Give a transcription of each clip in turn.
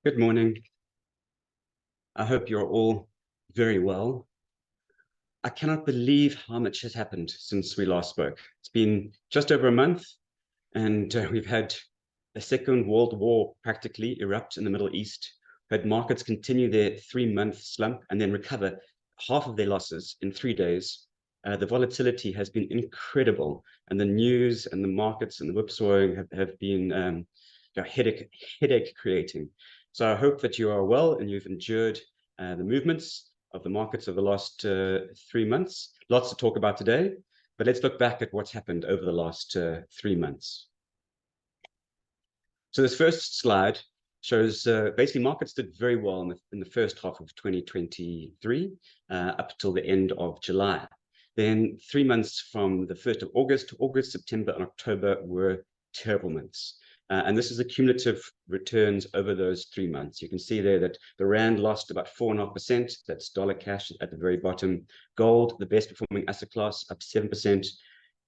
Good morning. I hope you're all very well. I cannot believe how much has happened since we last spoke. It's been just over a month, and we've had a second world war practically erupt in the Middle East. We've had markets continue their 3-month slump and then recover half of their losses in 3 days. The volatility has been incredible, and the news and the markets and the whipsawing have been headache creating. So I hope that you are well and you've endured the movements of the markets of the last 3 months. Lots to talk about today, but let's look back at what's happened over the last 3 months. So this first slide shows basically markets did very well in the first half of 2023 up till the end of July. Then 3 months from the 1st of August, September, and October were terrible months. And this is the cumulative returns over those 3 months. You can see there that the Rand lost about 4.5%. That's dollar cash at the very bottom. Gold, the best performing asset class, up 7%.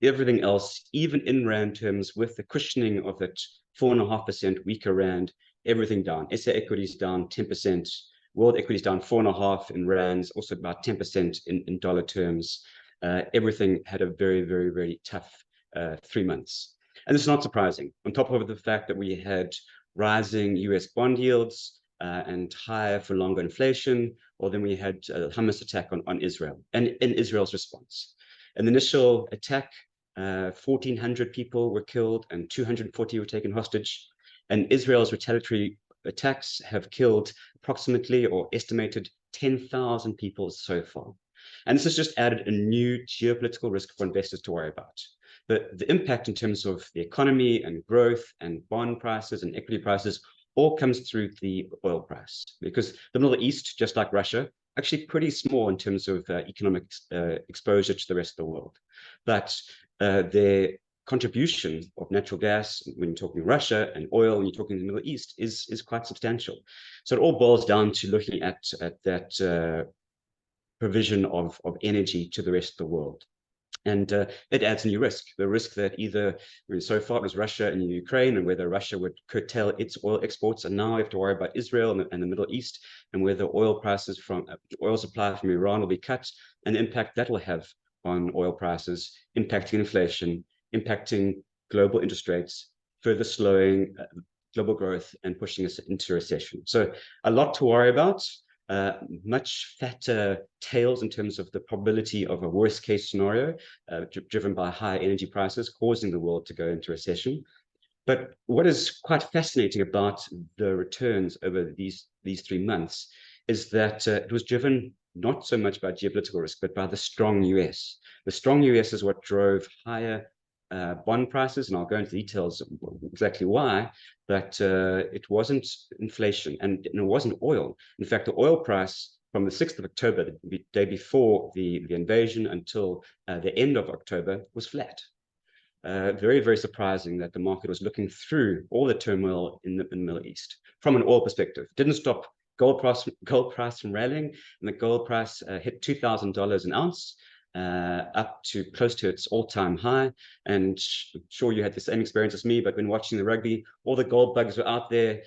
Everything else, even in Rand terms, with the cushioning of that 4.5% weaker Rand, everything down. SA equities down 10%. World equities down 4.5% in Rands, also about 10% in dollar terms. Everything had a very, very, very tough 3 months. And this is not surprising. On top of the fact that we had rising US bond yields and higher for longer inflation, or then we had a Hamas attack on Israel and in Israel's response. An initial attack, 1,400 people were killed and 240 were taken hostage. And Israel's retaliatory attacks have killed approximately or estimated 10,000 people so far. And this has just added a new geopolitical risk for investors to worry about. The impact in terms of the economy and growth and bond prices and equity prices all comes through the oil price, because the Middle East, just like Russia, actually pretty small in terms of economic exposure to the rest of the world. But their contribution of natural gas, when you're talking Russia, and oil, when you're talking the Middle East, is quite substantial. So it all boils down to looking at that provision of energy to the rest of the world. And it adds a new risk, the risk that either, so far it was Russia and Ukraine, and whether Russia would curtail its oil exports, and now we have to worry about Israel and the Middle East, and whether oil prices from oil supply from Iran will be cut, and the impact that will have on oil prices, impacting inflation, impacting global interest rates, further slowing global growth and pushing us into recession. So a lot to worry about. Much fatter tails in terms of the probability of a worst case scenario, driven by high energy prices, causing the world to go into recession. But what is quite fascinating about the returns over these 3 months is that it was driven not so much by geopolitical risk, but by the strong US. The strong US is what drove higher bond prices, and I'll go into details exactly why, but it wasn't inflation and it wasn't oil. In fact, the oil price from the 6th of October, the day before the invasion, until the end of October was flat. Very, very surprising that the market was looking through all the turmoil in the Middle East from an oil perspective. Didn't stop gold price from rallying, and the gold price hit $2,000 an ounce. Up to close to its all-time high. And I'm sure you had the same experience as me, but when watching the rugby, all the gold bugs were out there,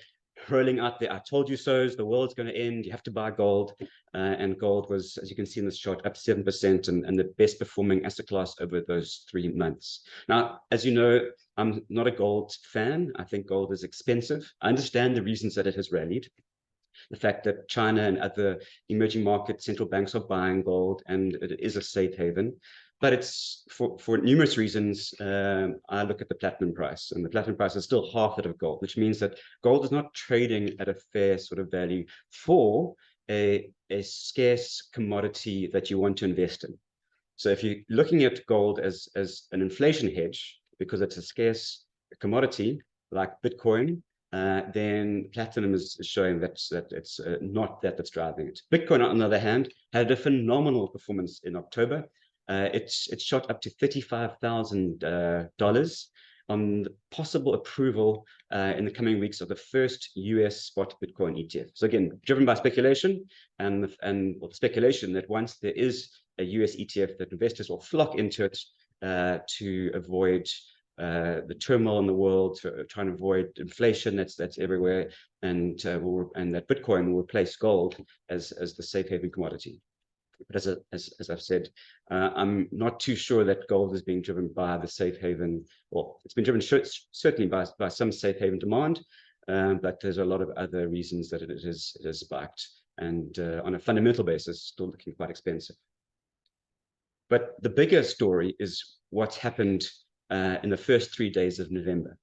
hurling out there, I told you so, the world's going to end, you have to buy gold. And gold was, as you can see in this chart, up 7% and the best performing asset class over those 3 months. Now, as you know, I'm not a gold fan. I think gold is expensive. I understand the reasons that it has rallied. The fact that China and other emerging market central banks are buying gold, and it is a safe haven. But it's for numerous reasons. I look at the platinum price, and the platinum price is still half that of gold, which means that gold is not trading at a fair sort of value for a scarce commodity that you want to invest in. So if you're looking at gold as an inflation hedge, because it's a scarce commodity like Bitcoin, then platinum is showing that it's not that's driving it. Bitcoin, on the other hand, had a phenomenal performance in October. It shot up to $35,000 on the possible approval in the coming weeks of the first US spot Bitcoin ETF. So again, driven by speculation and the speculation that once there is a US ETF, that investors will flock into it to avoid the turmoil in the world, trying to avoid inflation that's everywhere, and that Bitcoin will replace gold as the safe haven commodity. But as I've said, I'm not too sure that gold is being driven by the safe haven. Well, it's been driven certainly by some safe haven demand, but there's a lot of other reasons that it has spiked, and on a fundamental basis, still looking quite expensive. But the bigger story is what's happened in the first 3 days of November.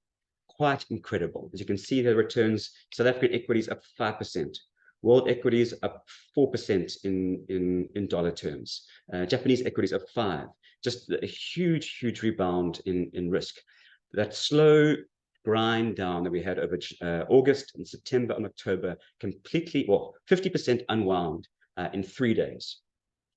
Quite incredible. As you can see, the returns, South African equities up 5%. World equities up 4% in dollar terms. Japanese equities up 5%. Just a huge, huge rebound in risk. That slow grind down that we had over August and September and October completely, well, 50% unwound in 3 days.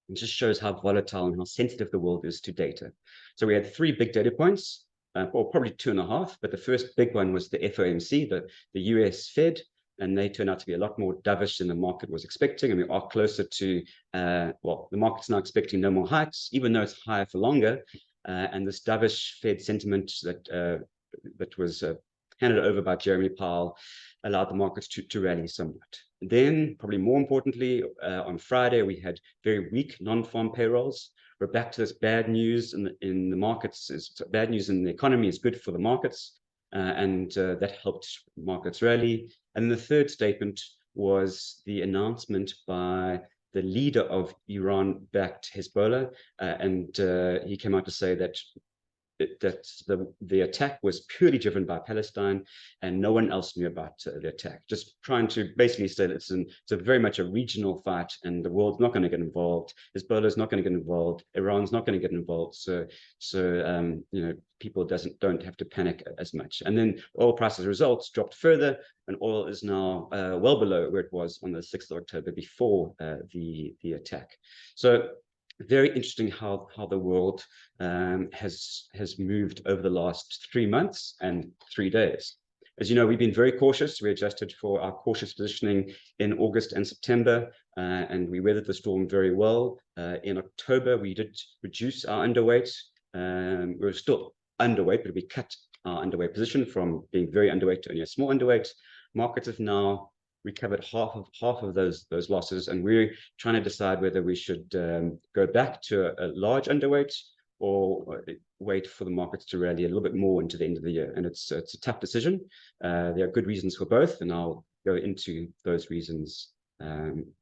It just shows how volatile and how sensitive the world is to data. So we had 3 big data points, or probably 2.5, but the first big one was the FOMC, the US Fed, and they turned out to be a lot more dovish than the market was expecting, and we are closer to, well, the market's now expecting no more hikes, even though it's higher for longer, and this dovish Fed sentiment that was handed over by Jeremy Powell allowed the markets to rally somewhat. Then, probably more importantly, on Friday, we had very weak non-farm payrolls. We're back to this bad news in the markets. Bad news in the economy is good for the markets, and that helped markets rally. And the third statement was the announcement by the leader of Iran-backed Hezbollah, and he came out to say that the attack was purely driven by Palestine, and no one else knew about the attack. Just trying to basically say that it's a very much a regional fight, and the world's not going to get involved. Hezbollah's not going to get involved. Iran's not going to get involved. So you know, people don't have to panic as much. And then oil prices results dropped further, and oil is now well below where it was on the 6th of October before the attack. So very interesting how the world has moved over the last 3 months and 3 days. As you know, we've been very cautious. We adjusted for our cautious positioning in August and September, and we weathered the storm very well. In October, we did reduce our underweight. We were still underweight, but we cut our underweight position from being very underweight to only a small underweight. Markets have now recovered half of those losses, and we're trying to decide whether we should go back to a large underweight or wait for the markets to rally a little bit more into the end of the year. And it's a tough decision. There are good reasons for both, and I'll go into those reasons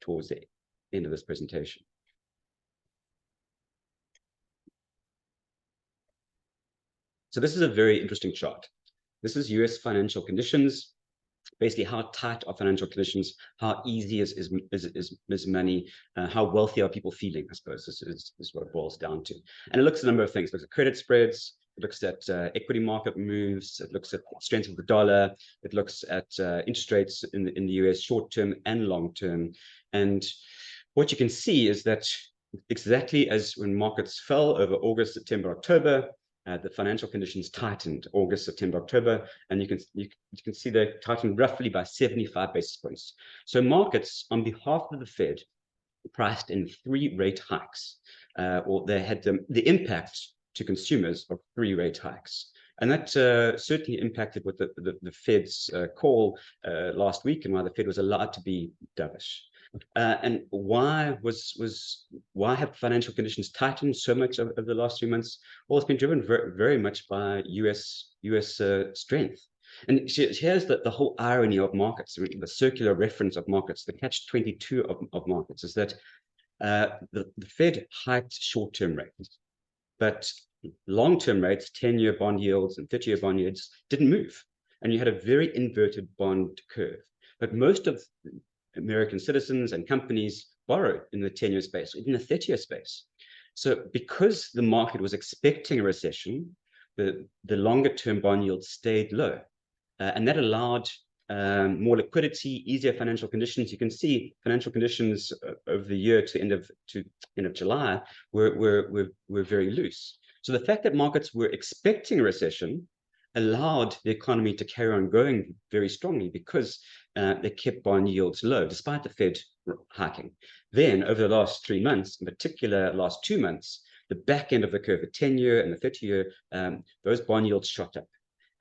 towards the end of this presentation. So this is a very interesting chart. This is US financial conditions. Basically, how tight are financial conditions, how easy is money, how wealthy are people feeling, I suppose, is what it boils down to. And it looks at a number of things. It looks at credit spreads, it looks at equity market moves, it looks at the strength of the dollar, it looks at interest rates in the US, short-term and long-term. And what you can see is that exactly as when markets fell over August, September, October, the financial conditions tightened August, September, October, and you can see they tightened roughly by 75 basis points. So markets, on behalf of the Fed, priced in 3 rate hikes, or they had the impact to consumers of 3 rate hikes. And that certainly impacted what the Fed's call last week, and why the Fed was allowed to be dovish. And why have financial conditions tightened so much over the last 3 months? Well, it's been driven very, very much by US strength. And here's the whole irony of markets, the circular reference of markets, the catch-22 of markets is that the Fed hiked short-term rates, but long-term rates, 10-year bond yields and 30-year bond yields didn't move. And you had a very inverted bond curve. But most of American citizens and companies borrowed in the 10-year space, in the 30-year space. So because the market was expecting a recession, the longer-term bond yields stayed low. And that allowed more liquidity, easier financial conditions. You can see financial conditions over the year to end of July were very loose. So the fact that markets were expecting a recession allowed the economy to carry on growing very strongly because they kept bond yields low, despite the Fed hiking. Then, over the last 3 months, in particular, last 2 months, the back end of the curve, the 10-year and the 30-year, those bond yields shot up.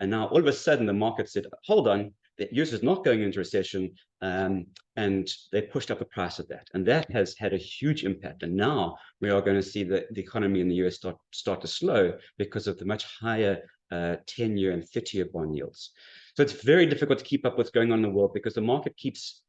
And now all of a sudden the market said, hold on, the US is not going into recession, and they pushed up the price of that. And that has had a huge impact. And now we are going to see the economy in the US start to slow because of the much higher 10-year and 30-year bond yields. So it's very difficult to keep up what's going on in the world because the market keeps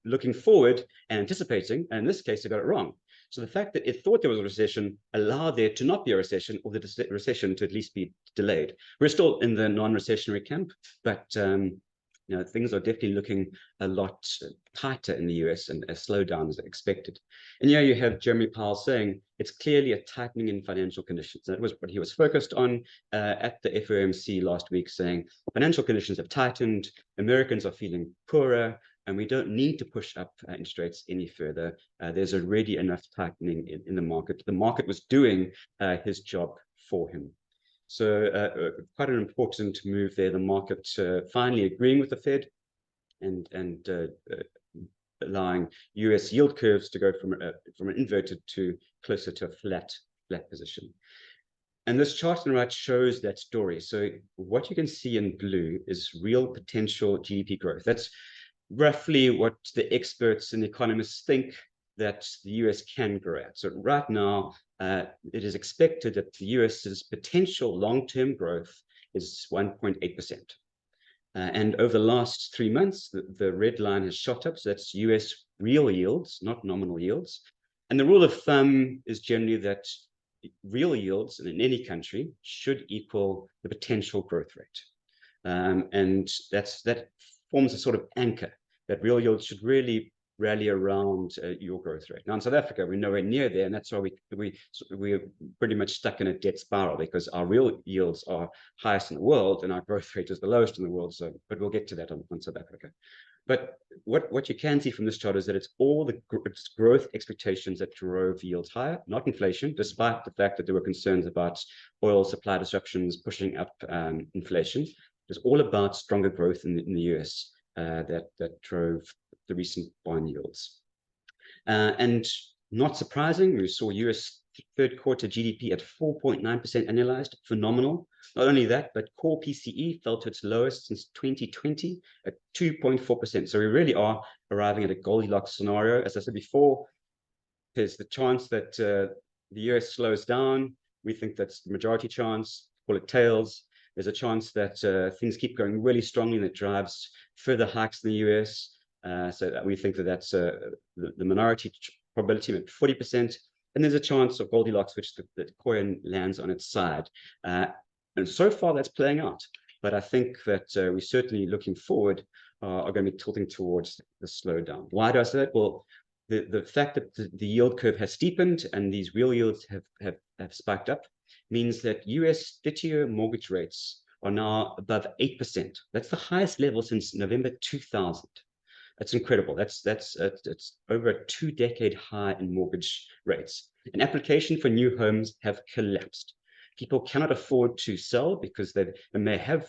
looking forward and anticipating, and in this case, they got it wrong. So the fact that it thought there was a recession allowed there to not be a recession, or the recession to at least be delayed. We're still in the non-recessionary camp, but things are definitely looking a lot tighter in the US, and a slowdown is expected. And you have Jeremy Powell saying it's clearly a tightening in financial conditions. That was what he was focused on at the FOMC last week, saying financial conditions have tightened, Americans are feeling poorer, and we don't need to push up interest rates any further. There's already enough tightening in the market. The market was doing his job for him. So quite an important move there. The market finally agreeing with the Fed and allowing US yield curves to go from an inverted to closer to a flat position. And this chart on the right shows that story. So what you can see in blue is real potential GDP growth. That's roughly what the experts and economists think that the US can grow at. So right now, it is expected that the US's potential long-term growth is 1.8%. And over the last 3 months, the red line has shot up. So that's US real yields, not nominal yields. And the rule of thumb is generally that real yields in any country should equal the potential growth rate. And that forms a sort of anchor that real yields should really rally around your growth rate. Now in South Africa, we're nowhere near there, and that's why we're pretty much stuck in a debt spiral, because our real yields are highest in the world and our growth rate is the lowest in the world. So, but we'll get to that on South Africa. But what you can see from this chart is that it's all the growth expectations that drove yields higher, not inflation, despite the fact that there were concerns about oil supply disruptions pushing up inflation. It's all about stronger growth in the US that drove the recent bond yields. And not surprising, we saw US third quarter GDP at 4.9% annualized, phenomenal. Not only that, but core PCE fell to its lowest since 2020 at 2.4%. So we really are arriving at a Goldilocks scenario. As I said before, there's the chance that the US slows down. We think that's the majority chance, call it tails. There's a chance that things keep going really strongly and it drives further hikes in the US. So that we think that's the minority probability at 40%. And there's a chance of Goldilocks, which the coin lands on its side. And so far that's playing out. But I think that we certainly looking forward are going to be tilting towards the slowdown. Why do I say that? Well, the fact that the yield curve has steepened and these real yields have spiked up means that US 30-year mortgage rates are now above 8%. That's the highest level since November 2000. That's incredible. It's over a 2-decade high in mortgage rates. And application for new homes have collapsed. People cannot afford to sell because they may have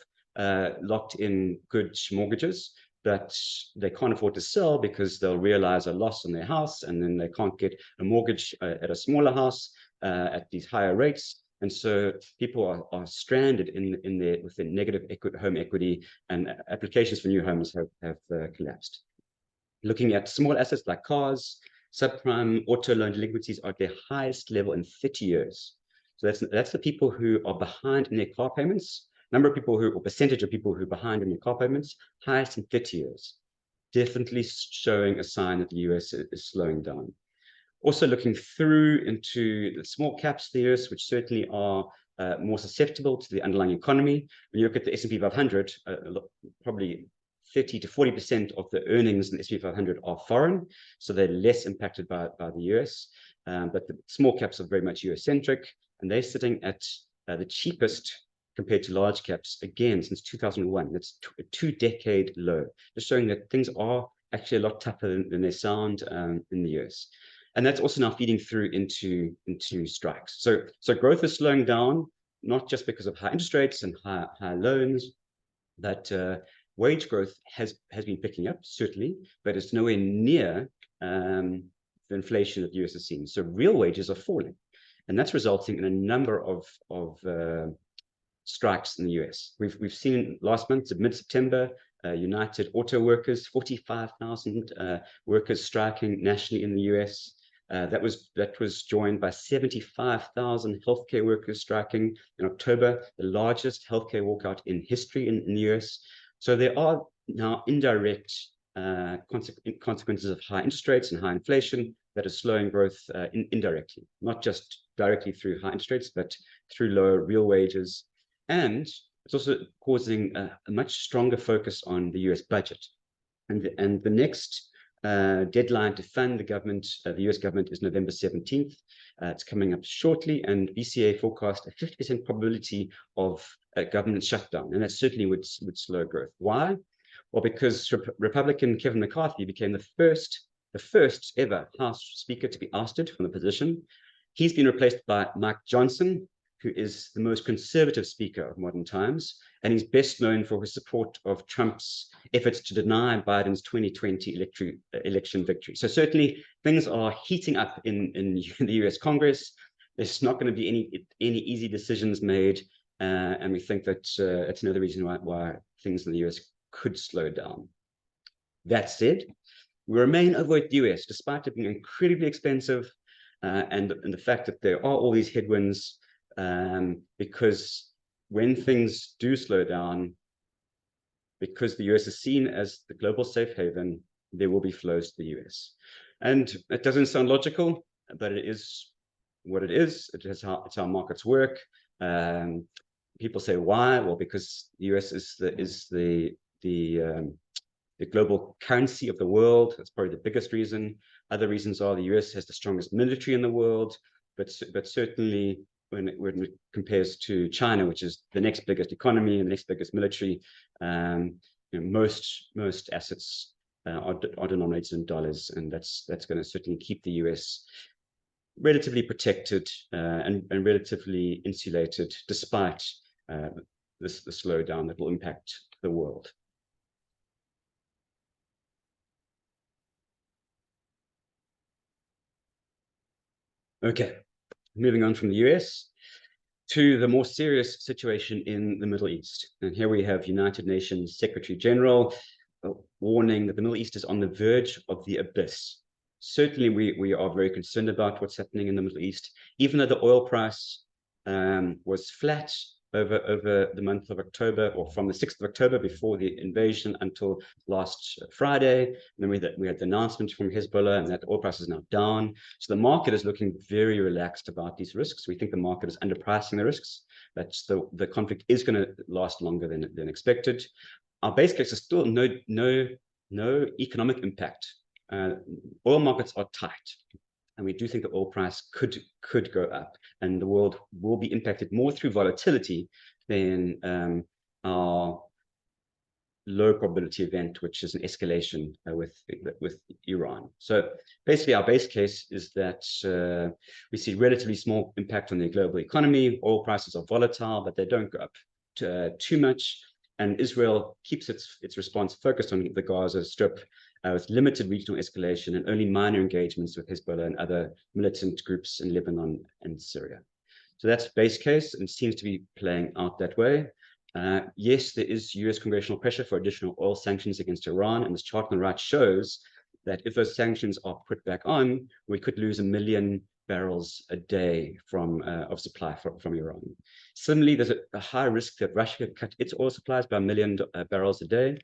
locked in good mortgages, but they can't afford to sell because they'll realize a loss on their house, and then they can't get a mortgage at a smaller house at these higher rates. And so people are stranded with their negative home equity, and applications for new homes have collapsed. Looking at small assets like cars, subprime auto loan delinquencies are at their highest level in 30 years. So that's the people who are behind in their car payments. Number of people or percentage of people who are behind in their car payments, highest in 30 years. Definitely showing a sign that the US is slowing down. Also looking through into the small caps, the US, which certainly are more susceptible to the underlying economy. When you look at the S&P 500, probably 30 to 40% of the earnings in the S&P 500 are foreign, so they're less impacted by the US. But the small caps are very much US-centric, and they're sitting at the cheapest compared to large caps, again, since 2001. That's a 2-decade low, just showing that things are actually a lot tougher than they sound in the US. And that's also now feeding through into strikes. So growth is slowing down, not just because of high interest rates and high loans, but wage growth has been picking up, certainly, but it's nowhere near the inflation that the US has seen. So real wages are falling. and that's resulting in a number of strikes in the US. We've seen last month, mid-September, United Auto Workers, 45,000 workers striking nationally in the US. That was joined by 75,000 healthcare workers striking in October, the largest healthcare walkout in history in the US. So there are now indirect consequences of high interest rates and high inflation that are slowing growth indirectly, not just directly through high interest rates, but through lower real wages. And it's also causing a much stronger focus on the US budget. And the next deadline to fund the US government is November 17th. It's coming up shortly, and BCA forecast a 50% probability of a government shutdown, and that certainly would slow growth. Why? Well, because Republican Kevin McCarthy became the first ever House Speaker to be ousted from the position. He's been replaced by Mike Johnson, who is the most conservative speaker of modern times, and he's best known for his support of Trump's efforts to deny Biden's 2020 election victory. So certainly things are heating up in the US Congress. There's not going to be any easy decisions made, and we think that it's another reason why things in the US could slow down. That said, we remain overweight US, despite it being incredibly expensive, and the fact that there are all these headwinds, because when things do slow down, because the US is seen as the global safe haven, there will be flows to the US. And it doesn't sound logical, but it is what it is. It's how markets work. People say, why? Well, because the US is the global currency of the world. That's probably the biggest reason. Other reasons are the US has the strongest military in the world, but certainly when it compares to China, which is the next biggest economy and the next biggest military, most assets are denominated in dollars, and that's going to certainly keep the US relatively protected and relatively insulated, despite the slowdown that will impact the world. Okay, moving on from the US to the more serious situation in the Middle East. And here we have United Nations Secretary General warning that the Middle East is on the verge of the abyss. Certainly, we are very concerned about what's happening in the Middle East, even though the oil price was flat over the month of October, or from the 6th of October before the invasion until last Friday. And then we had the announcement from Hezbollah, and that oil price is now down. So the market is looking very relaxed about these risks. We think the market is underpricing the risks. That's the conflict is going to last longer than expected. Our base case is still no economic impact. Oil markets are tight, and we do think the oil price could go up, and the world will be impacted more through volatility than our low probability event, which is an escalation with Iran. So basically, our base case is that we see relatively small impact on the global economy. Oil prices are volatile, but they don't go up too much. And Israel keeps its response focused on the Gaza Strip, with limited regional escalation and only minor engagements with Hezbollah and other militant groups in Lebanon and Syria. So that's base case, and seems to be playing out that way. Yes, there is US congressional pressure for additional oil sanctions against Iran, and this chart on the right shows that if those sanctions are put back on, we could lose 1 million barrels a day of supply from Iran. Similarly, there's a high risk that Russia could cut its oil supplies by 1 million barrels a day.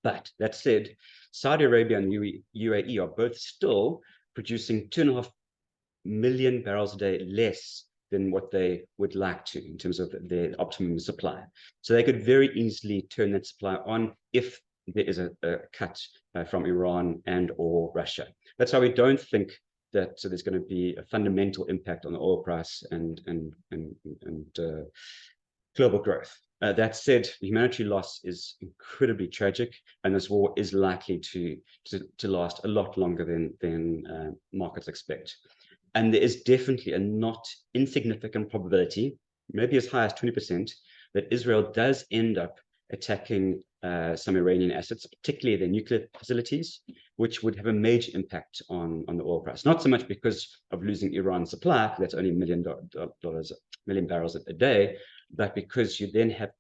But that said, Saudi Arabia and UAE are both still producing 2.5 million barrels a day less than what they would like to in terms of their optimum supply. So they could very easily turn that supply on if there is a cut from Iran and or Russia. That's why we don't think that there's going to be a fundamental impact on the oil price and global growth. That said, the humanitarian loss is incredibly tragic, and this war is likely to last a lot longer than markets expect. And there is definitely a not insignificant probability, maybe as high as 20%, that Israel does end up attacking some Iranian assets, particularly their nuclear facilities, which would have a major impact on the oil price. Not so much because of losing Iran's supply, that's only million barrels a day, but because you then have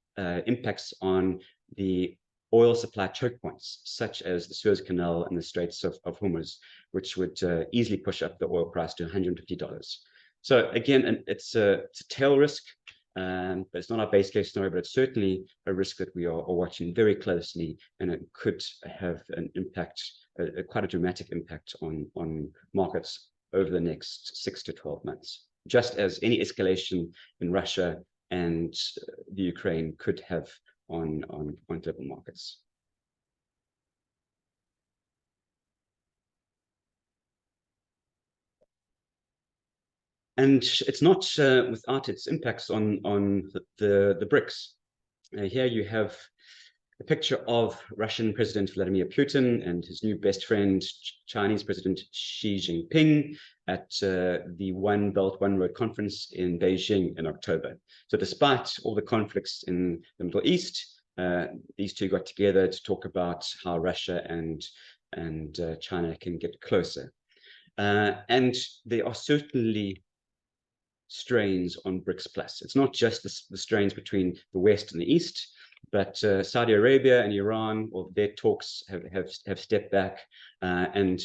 impacts on the oil supply choke points, such as the Suez Canal and the Straits of Hormuz, which would easily push up the oil price to $150. So again, it's a tail risk, but it's not our base case scenario, but it's certainly a risk that we are watching very closely, and it could have an impact, quite a dramatic impact on markets over the next 6 to 12 months, just as any escalation in Russia and the Ukraine could have on global markets. And it's not without its impacts on the BRICS. Here you have a picture of Russian President Vladimir Putin and his new best friend, Chinese President Xi Jinping, at the One Belt, One Road conference in Beijing in October. So despite all the conflicts in the Middle East, these two got together to talk about how Russia and China can get closer. And there are certainly strains on BRICS Plus. It's not just the strains between the West and the East, but Saudi Arabia and Iran, or their talks have stepped back, and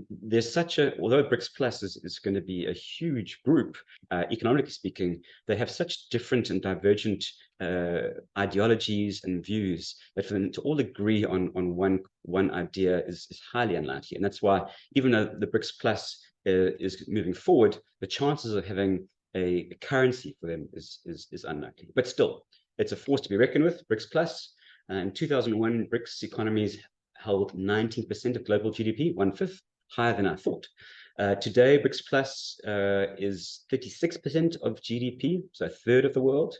there's such a, although BRICS Plus is going to be a huge group, economically speaking, they have such different and divergent ideologies and views that for them to all agree on one idea is highly unlikely. And that's why, even though the BRICS Plus is moving forward, the chances of having a currency for them is unlikely. But still, it's a force to be reckoned with. BRICS Plus. In 2001, BRICS economies held 19% of global GDP, 1/5, higher than I thought. Today, BRICS Plus is 36% of GDP, so a third of the world.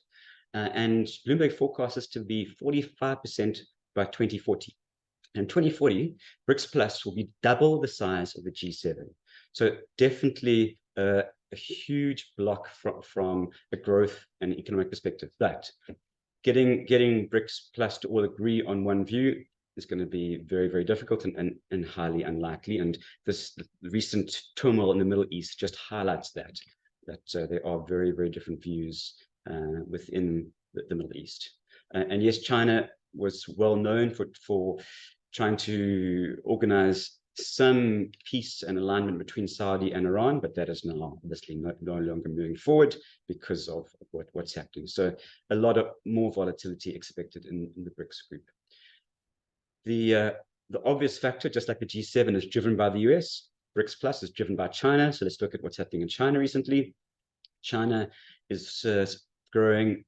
And Bloomberg forecasts this to be 45% by 2040. In 2040, BRICS Plus will be double the size of the G7. So definitely a huge block from a growth and economic perspective. But getting BRICS Plus to all agree on one view is going to be very, very difficult and highly unlikely. And the recent turmoil in the Middle East just highlights that there are very, very different views within the Middle East. And yes, China was well known for trying to organize some peace and alignment between Saudi and Iran, but that is now obviously no longer moving forward because of what's happening. So a lot of more volatility expected in the BRICS group. The obvious factor, just like the G7, is driven by the US. BRICS Plus is driven by China. So let's look at what's happening in China recently. China is growing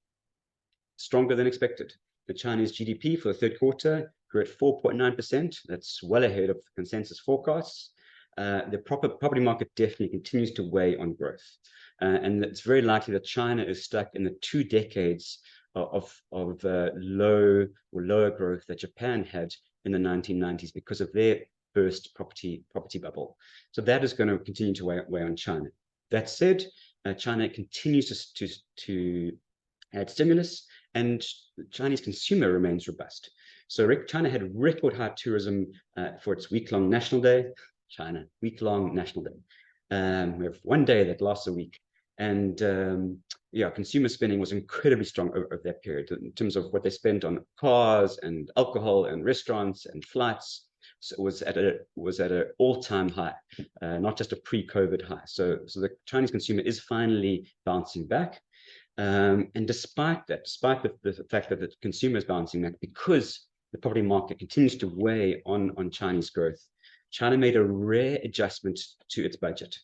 stronger than expected. The Chinese GDP for the third quarter grew at 4.9%. That's well ahead of consensus forecasts. The property market definitely continues to weigh on growth. And it's very likely that China is stuck in the 2 decades of low or lower growth that Japan had in the 1990s because of their burst property bubble. So that is going to continue to weigh on China. That said, China continues to add stimulus, and the Chinese consumer remains robust. So China had record high tourism for its week-long National Day. China, week-long National Day. We have one day that lasts a week. And yeah, consumer spending was incredibly strong over that period in terms of what they spent on cars and alcohol and restaurants and flights. So it was at an all-time high, not just a pre-COVID high. So the Chinese consumer is finally bouncing back. And despite that, despite the fact that the consumer is bouncing back, because the property market continues to weigh on Chinese growth, China made a rare adjustment to its budget.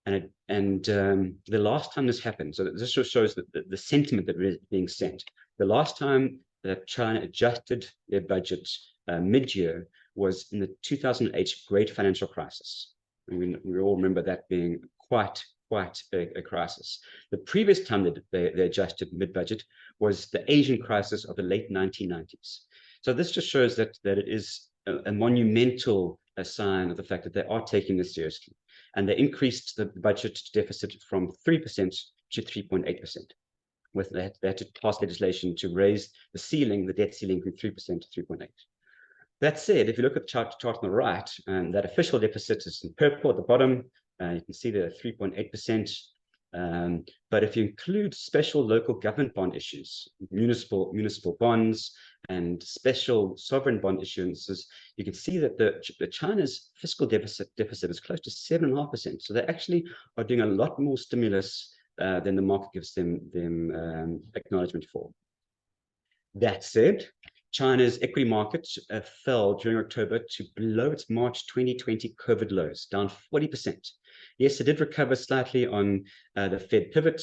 And the last time this happened, so this just shows the sentiment that is being sent. The last time that China adjusted their budget mid-year was in the 2008 Great Financial Crisis. And we all remember that being quite a crisis. The previous time that they adjusted mid-budget was the Asian crisis of the late 1990s. So this just shows that it is a monumental sign of the fact that they are taking this seriously. And they increased the budget deficit from 3% to 3.8%. they had to pass legislation to raise the ceiling, the debt ceiling, from 3% to 3.8%. That said, if you look at the chart on the right, that official deficit is in purple at the bottom. You can see the 3.8%. But if you include special local government bond issues, municipal bonds, and special sovereign bond issuances, you can see that the China's fiscal deficit is close to 7.5%. So they actually are doing a lot more stimulus than the market gives them acknowledgement for. That said, China's equity market fell during October to below its March 2020 COVID lows, down 40%. Yes, it did recover slightly on the Fed pivot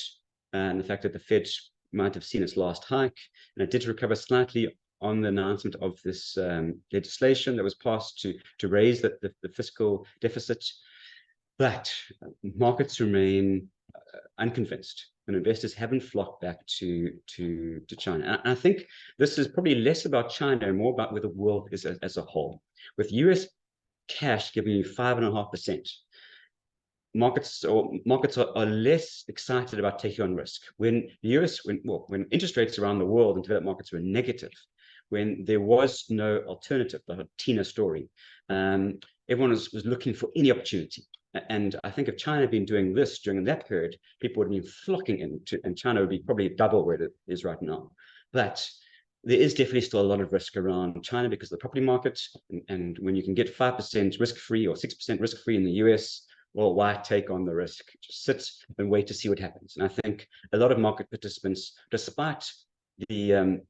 and the fact that the Fed might have seen its last hike, and it did recover slightly on the announcement of this legislation that was passed to raise the fiscal deficit. But markets remain unconvinced, and investors haven't flocked back to China. And I think this is probably less about China and more about where the world is as a whole. With US cash giving you 5.5%, markets are less excited about taking on risk. When when interest rates around the world and developed markets were negative, when there was no alternative, the Tina story, everyone was looking for any opportunity. And I think if China had been doing this during that period, people would have been flocking into, and China would be probably double where it is right now. But there is definitely still a lot of risk around China because of the property market. And when you can get 5% risk-free or 6% risk-free in the US, well, why take on the risk? Just sit and wait to see what happens. And I think a lot of market participants, despite the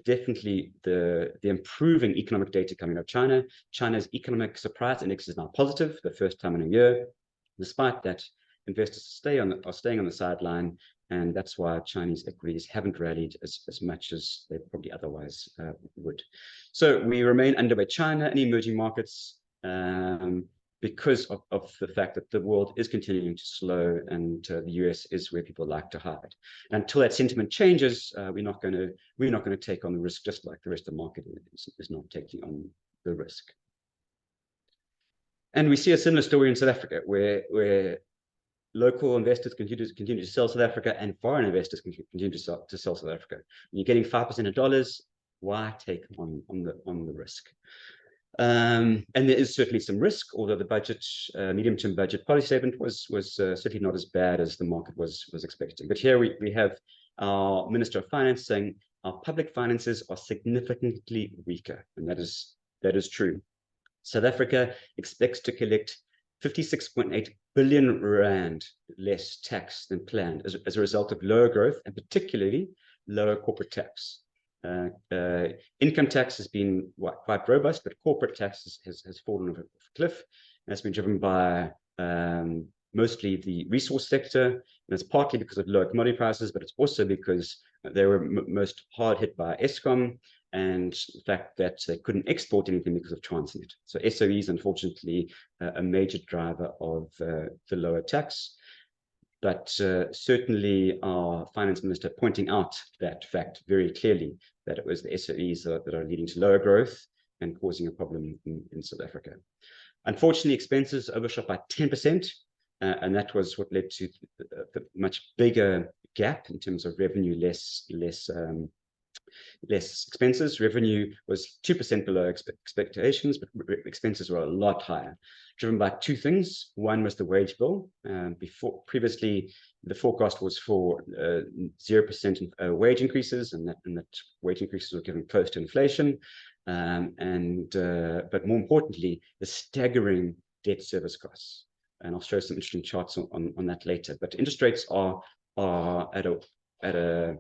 definitely the improving economic data coming out of China, China's economic surprise index is now positive, the first time in a year. Despite that, investors are staying on the sideline, and that's why Chinese equities haven't rallied as much as they probably otherwise would. So we remain underweight China and emerging markets because of the fact that the world is continuing to slow, and the US is where people like to hide. And until that sentiment changes, we're not going to take on the risk, just like the rest of the market is not taking on the risk. And we see a similar story in South Africa, where local investors continue to sell South Africa, and foreign investors continue to sell South Africa. When you're getting 5% of dollars, why take on the risk? And there is certainly some risk, although the budget, medium-term budget policy statement was certainly not as bad as the market was expecting. But here we have our Minister of Finance saying our public finances are significantly weaker, and that is true. South Africa expects to collect 56.8 billion rand less tax than planned as a result of lower growth, and particularly lower corporate tax. Income tax has been quite robust, but corporate tax has fallen off a cliff. And it's been driven by mostly the resource sector, and it's partly because of lower commodity prices, but it's also because they were most hard hit by Eskom and the fact that they couldn't export anything because of Transnet. So SOE is unfortunately a major driver of the lower tax. But certainly our finance minister pointing out that fact very clearly, that it was the SOEs that are leading to lower growth and causing a problem in South Africa. Unfortunately, expenses overshot by 10%, and that was what led to the much bigger gap in terms of revenue, less expenses. Revenue was 2% below expectations, but expenses were a lot higher, driven by two things. One was the wage bill. Previously, the forecast was for 0% wage increases, and that wage increases were given close to inflation. But more importantly, the staggering debt service costs. And I'll show some interesting charts on that later. But interest rates are at a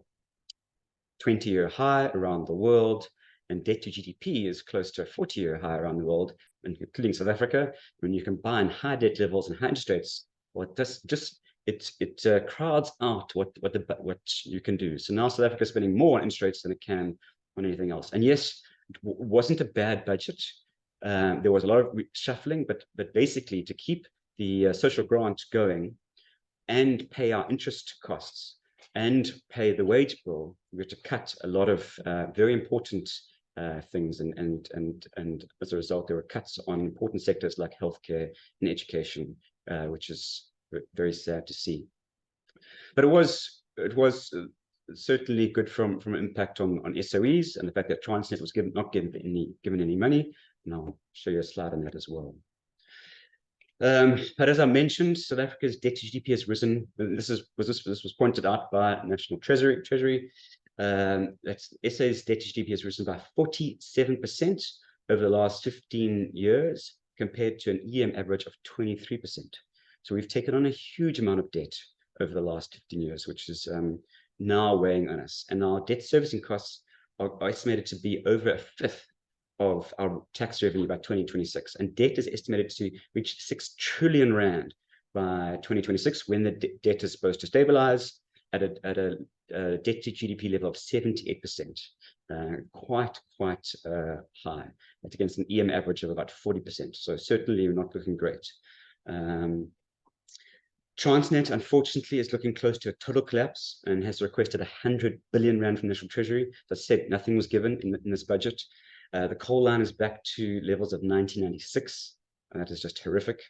20-year high around the world, and debt to GDP is close to a 40-year high around the world, including South Africa. When you combine high debt levels and high interest rates, well, it crowds out what you can do. So now South Africa is spending more on interest rates than it can on anything else. And yes, it wasn't a bad budget. There was a lot of shuffling, but basically to keep the social grant going and pay our interest costs and pay the wage bill, we had to cut a lot of very important things, and as a result, there were cuts on important sectors like healthcare and education, which is very sad to see. But it was certainly good from an impact on SOEs, and the fact that Transnet was not given any money. And I'll show you a slide on that as well. But as I mentioned, South Africa's debt to GDP has risen. This was pointed out by National Treasury. That's SA's debt to GDP has risen by 47% over the last 15 years, compared to an EM average of 23%. So we've taken on a huge amount of debt over the last 15 years, which is now weighing on us. And our debt servicing costs are estimated to be over a fifth of our tax revenue by 2026. And debt is estimated to reach 6 trillion rand by 2026, when the debt is supposed to stabilize at a debt to GDP level of 78%, quite high. That's against an EM average of about 40%. So certainly we're not looking great. Transnet, unfortunately, is looking close to a total collapse and has requested 100 billion rand from the National Treasury. As I said, nothing was given in this budget. The coal line is back to levels of 1996, and that is just horrific.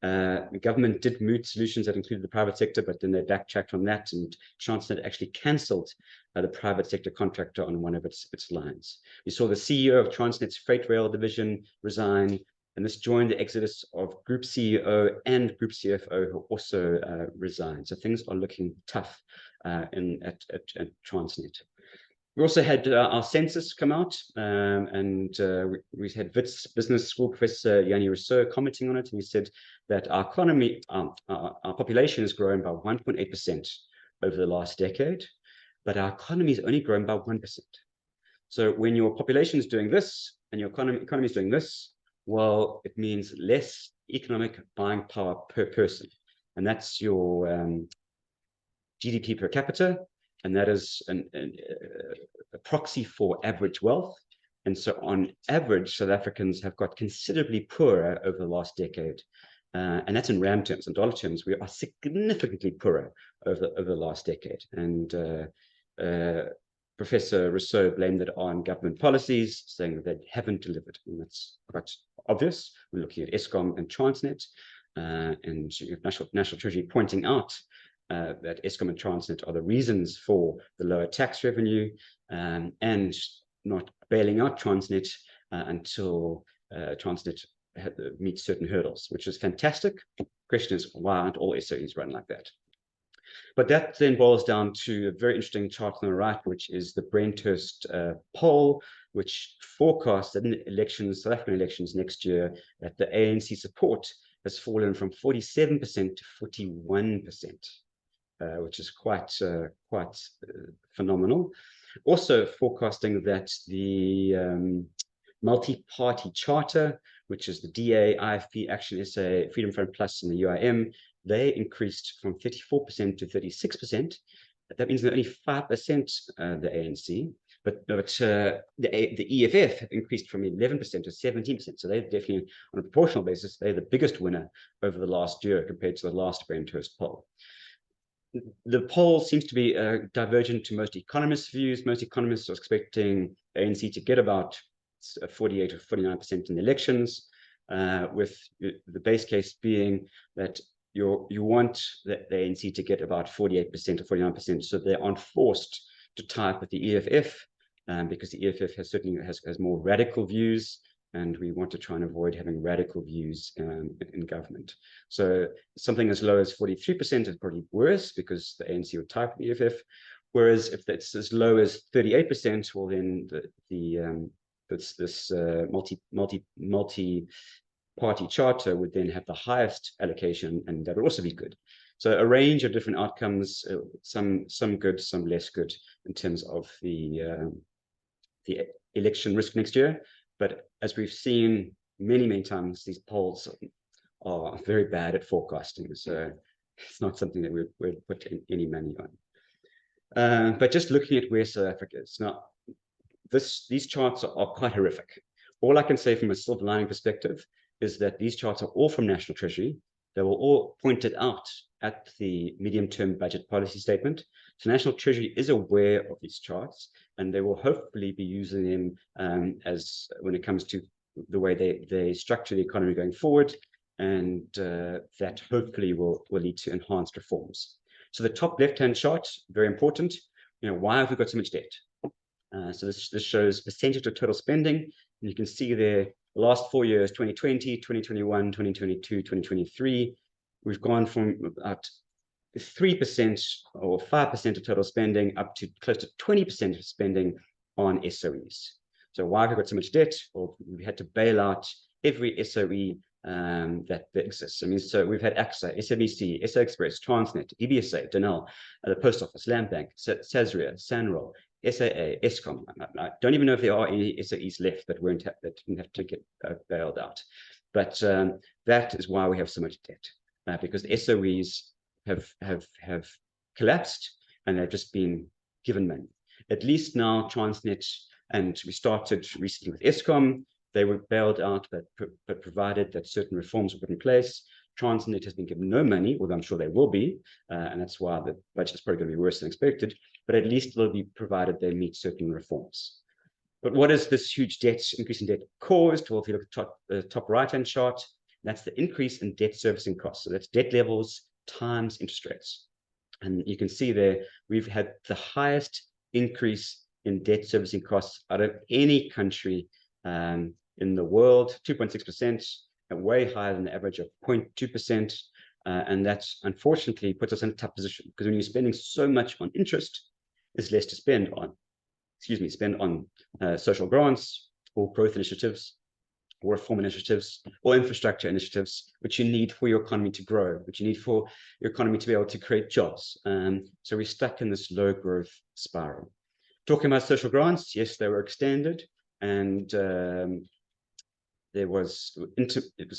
The government did moot solutions that included the private sector, but then they backtracked on that, and Transnet actually cancelled the private sector contractor on one of its lines. We saw the CEO of Transnet's freight rail division resign, and this joined the exodus of Group CEO and Group CFO, who also resigned. So things are looking tough at Transnet. We also had our census come out, and we had Wits Business School Professor Yanni Rousseau commenting on it, and he said that our economy, our population has grown by 1.8% over the last decade, but our economy has only grown by 1%. So when your population is doing this and your economy is doing this, well, it means less economic buying power per person, and that's your GDP per capita, and that is a proxy for average wealth. And so on average, South Africans have got considerably poorer over the last decade. And that's in rand terms. In dollar terms, we are significantly poorer over the last decade. And Professor Rousseau blamed it on government policies, saying that they haven't delivered. And that's quite obvious. We're looking at Eskom and Transnet, and National Treasury pointing out that Eskom and Transnet are the reasons for the lower tax revenue, and not bailing out Transnet until Transnet meets certain hurdles, which is fantastic. The question is, why aren't all SOEs run like that? But that then boils down to a very interesting chart on the right, which is the Brenthurst poll, which forecasts that in elections, South African elections next year, that the ANC support has fallen from 47% to 41%. Which is quite phenomenal. Also forecasting that the multi-party charter, which is the DA, IFP, Action SA, Freedom Front Plus, and the UIM, they increased from 34% to 36%. That means that only 5% the ANC, but the EFF have increased from 11% to 17%. So they're definitely, on a proportional basis, they're the biggest winner over the last year compared to the last Brenthurst poll. The poll seems to be divergent to most economists' views. Most economists are expecting ANC to get about 48 or 49% in the elections, with the base case being that you want the ANC to get about 48% or 49%, so they aren't forced to tie up with the EFF, because the EFF certainly has more radical views, and we want to try and avoid having radical views in government. So something as low as 43% is probably worse, because the ANC would type the EFF. Whereas if it's as low as 38%, well, then this multi-party charter would then have the highest allocation, and that would also be good. So a range of different outcomes, some good, some less good, in terms of the election risk next year. But as we've seen many times, these polls are very bad at forecasting. So it's not something that we'd put any money on. But just looking at where South Africa is now, these charts are quite horrific. All I can say from a silver lining perspective is that these charts are all from National Treasury. They were all pointed out at the medium-term budget policy statement. So National Treasury is aware of these charts, and they will hopefully be using them as when it comes to the way they structure the economy going forward, and that hopefully will lead to enhanced reforms. So the top left-hand chart, very important. why have we got so much debt? So this shows percentage of total spending. And you can see there, the last 4 years, 2020, 2021, 2022, 2023, we've gone from about 3% or 5% of total spending up to close to 20% of spending on SOEs. So why have we got so much debt? Well, we had to bail out every SOE that exists. I mean, so we've had AXA, SABC, SA Express, Transnet, DBSA, Denel, the Post Office, Land Bank, Sasria, Sanral, SAA, Eskom. I don't even know if there are any SOEs left that didn't have to get bailed out. But that is why we have so much debt, because the SOEs have collapsed and they've just been given money. At least now Transnet, and we started recently with Eskom, they were bailed out, but provided that certain reforms were put in place. Transnet has been given no money, although I'm sure they will be, and that's why the budget is probably going to be worse than expected, but at least it'll be provided they meet certain reforms. But what is this huge increase in debt caused? Well, if you look at the top right-hand chart, that's the increase in debt servicing costs. So that's debt levels times interest rates. And you can see there, we've had the highest increase in debt servicing costs out of any country in the world, 2.6%, and way higher than the average of 0.2%. And that unfortunately puts us in a tough position, because when you're spending so much on interest, there's less to spend on, social grants or growth initiatives or reform initiatives or infrastructure initiatives, which you need for your economy to grow, which you need for your economy to be able to create jobs. So we're stuck in this low growth spiral. Talking about social grants, yes, they were extended, and it was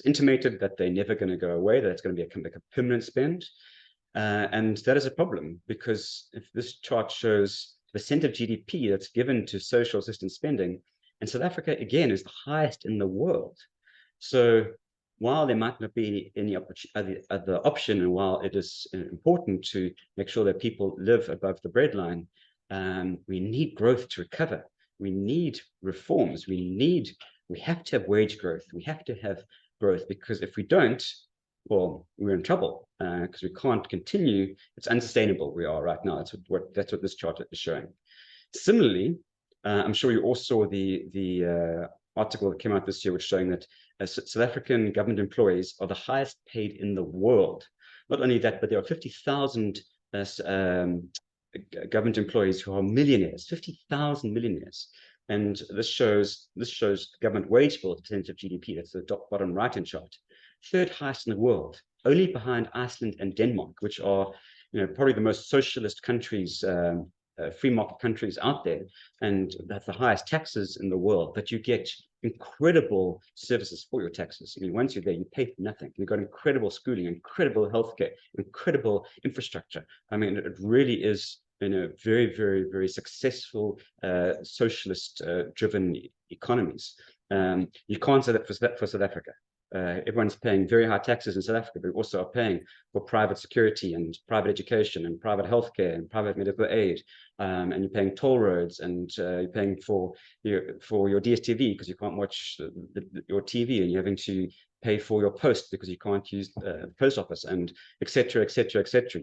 intimated that they're never going to go away, that it's going to be a permanent spend. And that is a problem, because if this chart shows the percent of GDP that's given to social assistance spending, and South Africa, again, is the highest in the world. So while there might not be any other option, and while it is important to make sure that people live above the breadline, we need growth to recover. We need reforms. We have to have wage growth. We have to have growth, because if we don't, well, we're in trouble, because we can't continue. It's unsustainable we are right now. That's what this chart is showing. Similarly, I'm sure you all saw the article that came out this year, which showing that South African government employees are the highest paid in the world. Not only that, but there are 50,000 government employees who are millionaires, 50,000 millionaires. And this shows government wage bill, the percentage of GDP. That's the bottom right-hand chart. Third highest in the world, only behind Iceland and Denmark, which are probably the most socialist countries, free market countries out there, and that's the highest taxes in the world. But you get incredible services for your taxes. I mean, once you're there, you pay for nothing. You've got incredible schooling, incredible healthcare, incredible infrastructure. I mean, it really is very, very, very successful socialist driven economies. You can't say that for South Africa. Everyone's paying very high taxes in South Africa, but also are paying for private security and private education and private healthcare and private medical aid, and you're paying toll roads, and you're paying for your DSTV because you can't watch your TV, and you're having to pay for your post because you can't use the post office, and etc., etc., etc.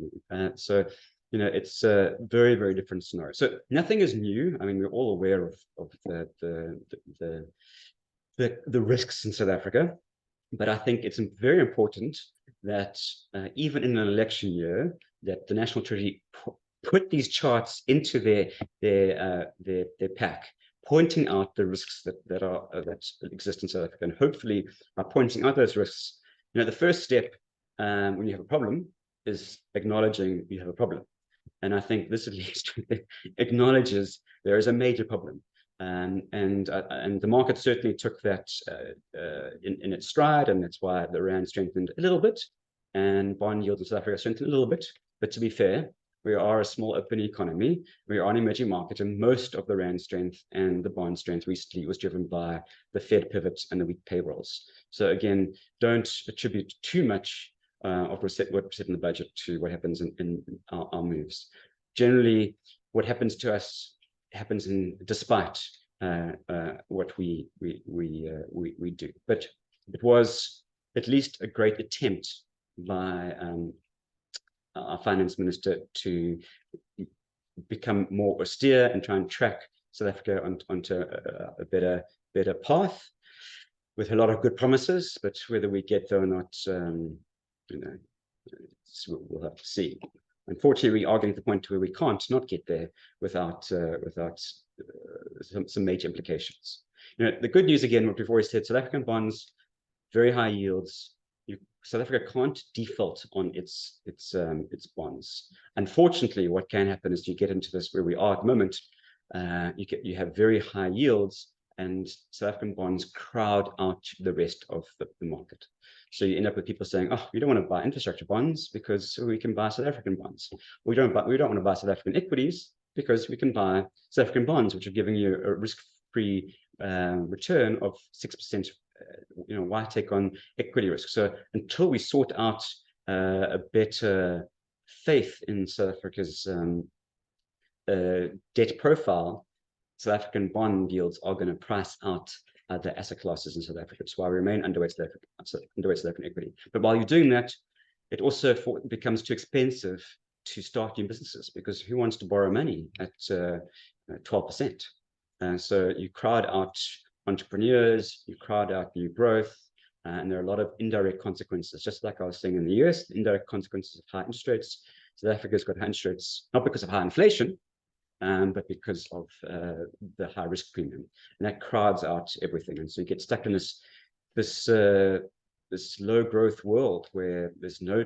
So it's a very, very different scenario. So nothing is new. I mean, we're all aware of the risks in South Africa. But I think it's very important that even in an election year, that the National Treasury put these charts into their pack, pointing out the risks that exist in South Africa, and hopefully by pointing out those risks, the first step when you have a problem is acknowledging you have a problem, and I think this at least acknowledges there is a major problem. And the market certainly took that in its stride, and that's why the rand strengthened a little bit, and bond yields in South Africa strengthened a little bit. But to be fair, we are a small open economy. We are an emerging market, and most of the rand strength and the bond strength recently was driven by the Fed pivots and the weak payrolls. So again, don't attribute too much of what we set in the budget to what happens in our moves. Generally, what happens to us happens despite what we do. But it was at least a great attempt by our finance minister to become more austere and try and track South Africa onto a better path with a lot of good promises, but whether we get there or not, we'll have to see. Unfortunately, we are getting to the point where we can't not get there without some major implications. The good news, again, what we've always said, South African bonds, very high yields. South Africa can't default on its bonds. Unfortunately, what can happen is you get into this where we are at the moment. You have very high yields, and South African bonds crowd out the rest of the market. So you end up with people saying, "Oh, we don't want to buy infrastructure bonds because we can buy South African bonds. We don't want to buy South African equities because we can buy South African bonds, which are giving you a risk-free return of 6%. Why take on equity risk?" So until we sort out a better faith in South Africa's debt profile, South African bond yields are going to price out the asset classes in South Africa. That's why we remain underweight South African equity. But while you're doing that, it also becomes too expensive to start new businesses, because who wants to borrow money at 12%? So you crowd out entrepreneurs, you crowd out new growth, and there are a lot of indirect consequences. Just like I was saying in the US, the indirect consequences of high interest rates. South Africa's got high interest rates, not because of high inflation, but because of the high risk premium, and that crowds out everything. And so you get stuck in this low growth world where there's no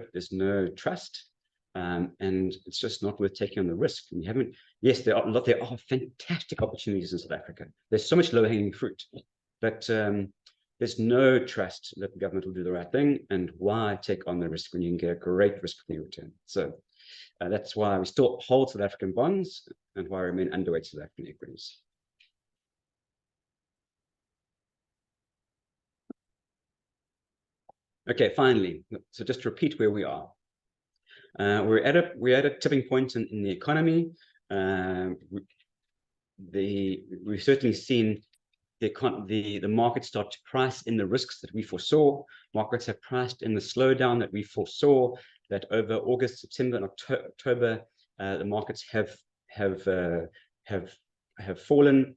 trust, and it's just not worth taking on the risk. And you haven't. Yes, there are fantastic opportunities in South Africa. There's so much low hanging fruit, but there's no trust that the government will do the right thing. And why take on the risk when you can get a great risk-free return? So that's why we still hold South African bonds, and why I remain underweight South African equities. Okay, finally, so just to repeat where we are. We're at a tipping point in the economy. We've certainly seen the market start to price in the risks that we foresaw. Markets have priced in the slowdown that we foresaw, that over August, September, and October, the markets have fallen,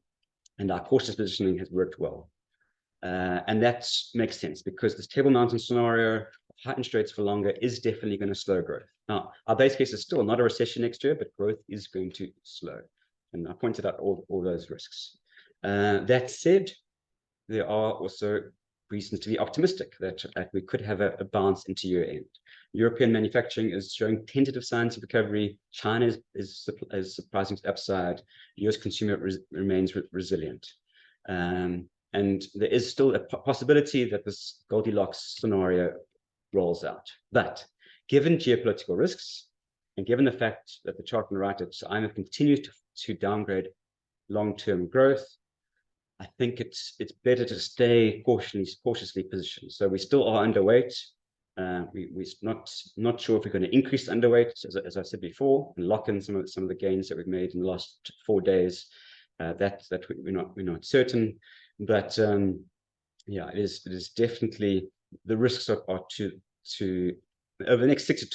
and our cautious positioning has worked well. And that makes sense, because this Table Mountain scenario of high interest rates for longer is definitely going to slow growth. Now, our base case is still not a recession next year, but growth is going to slow. And I pointed out all those risks. That said, there are also reasons to be optimistic that we could have a bounce into year end. European manufacturing is showing tentative signs of recovery. China is surprising to the upside. US consumer remains resilient. And there is still a possibility that this Goldilocks scenario rolls out. But given geopolitical risks, and given the fact that the chart on the right, IMF continues to downgrade long-term growth, I think it's better to stay cautiously positioned. So we still are underweight. We're not sure if we're going to increase underweight, as I said before, and lock in some of the gains that we've made in the last 4 days. That we're not certain, but yeah, it is definitely, the risks are to over the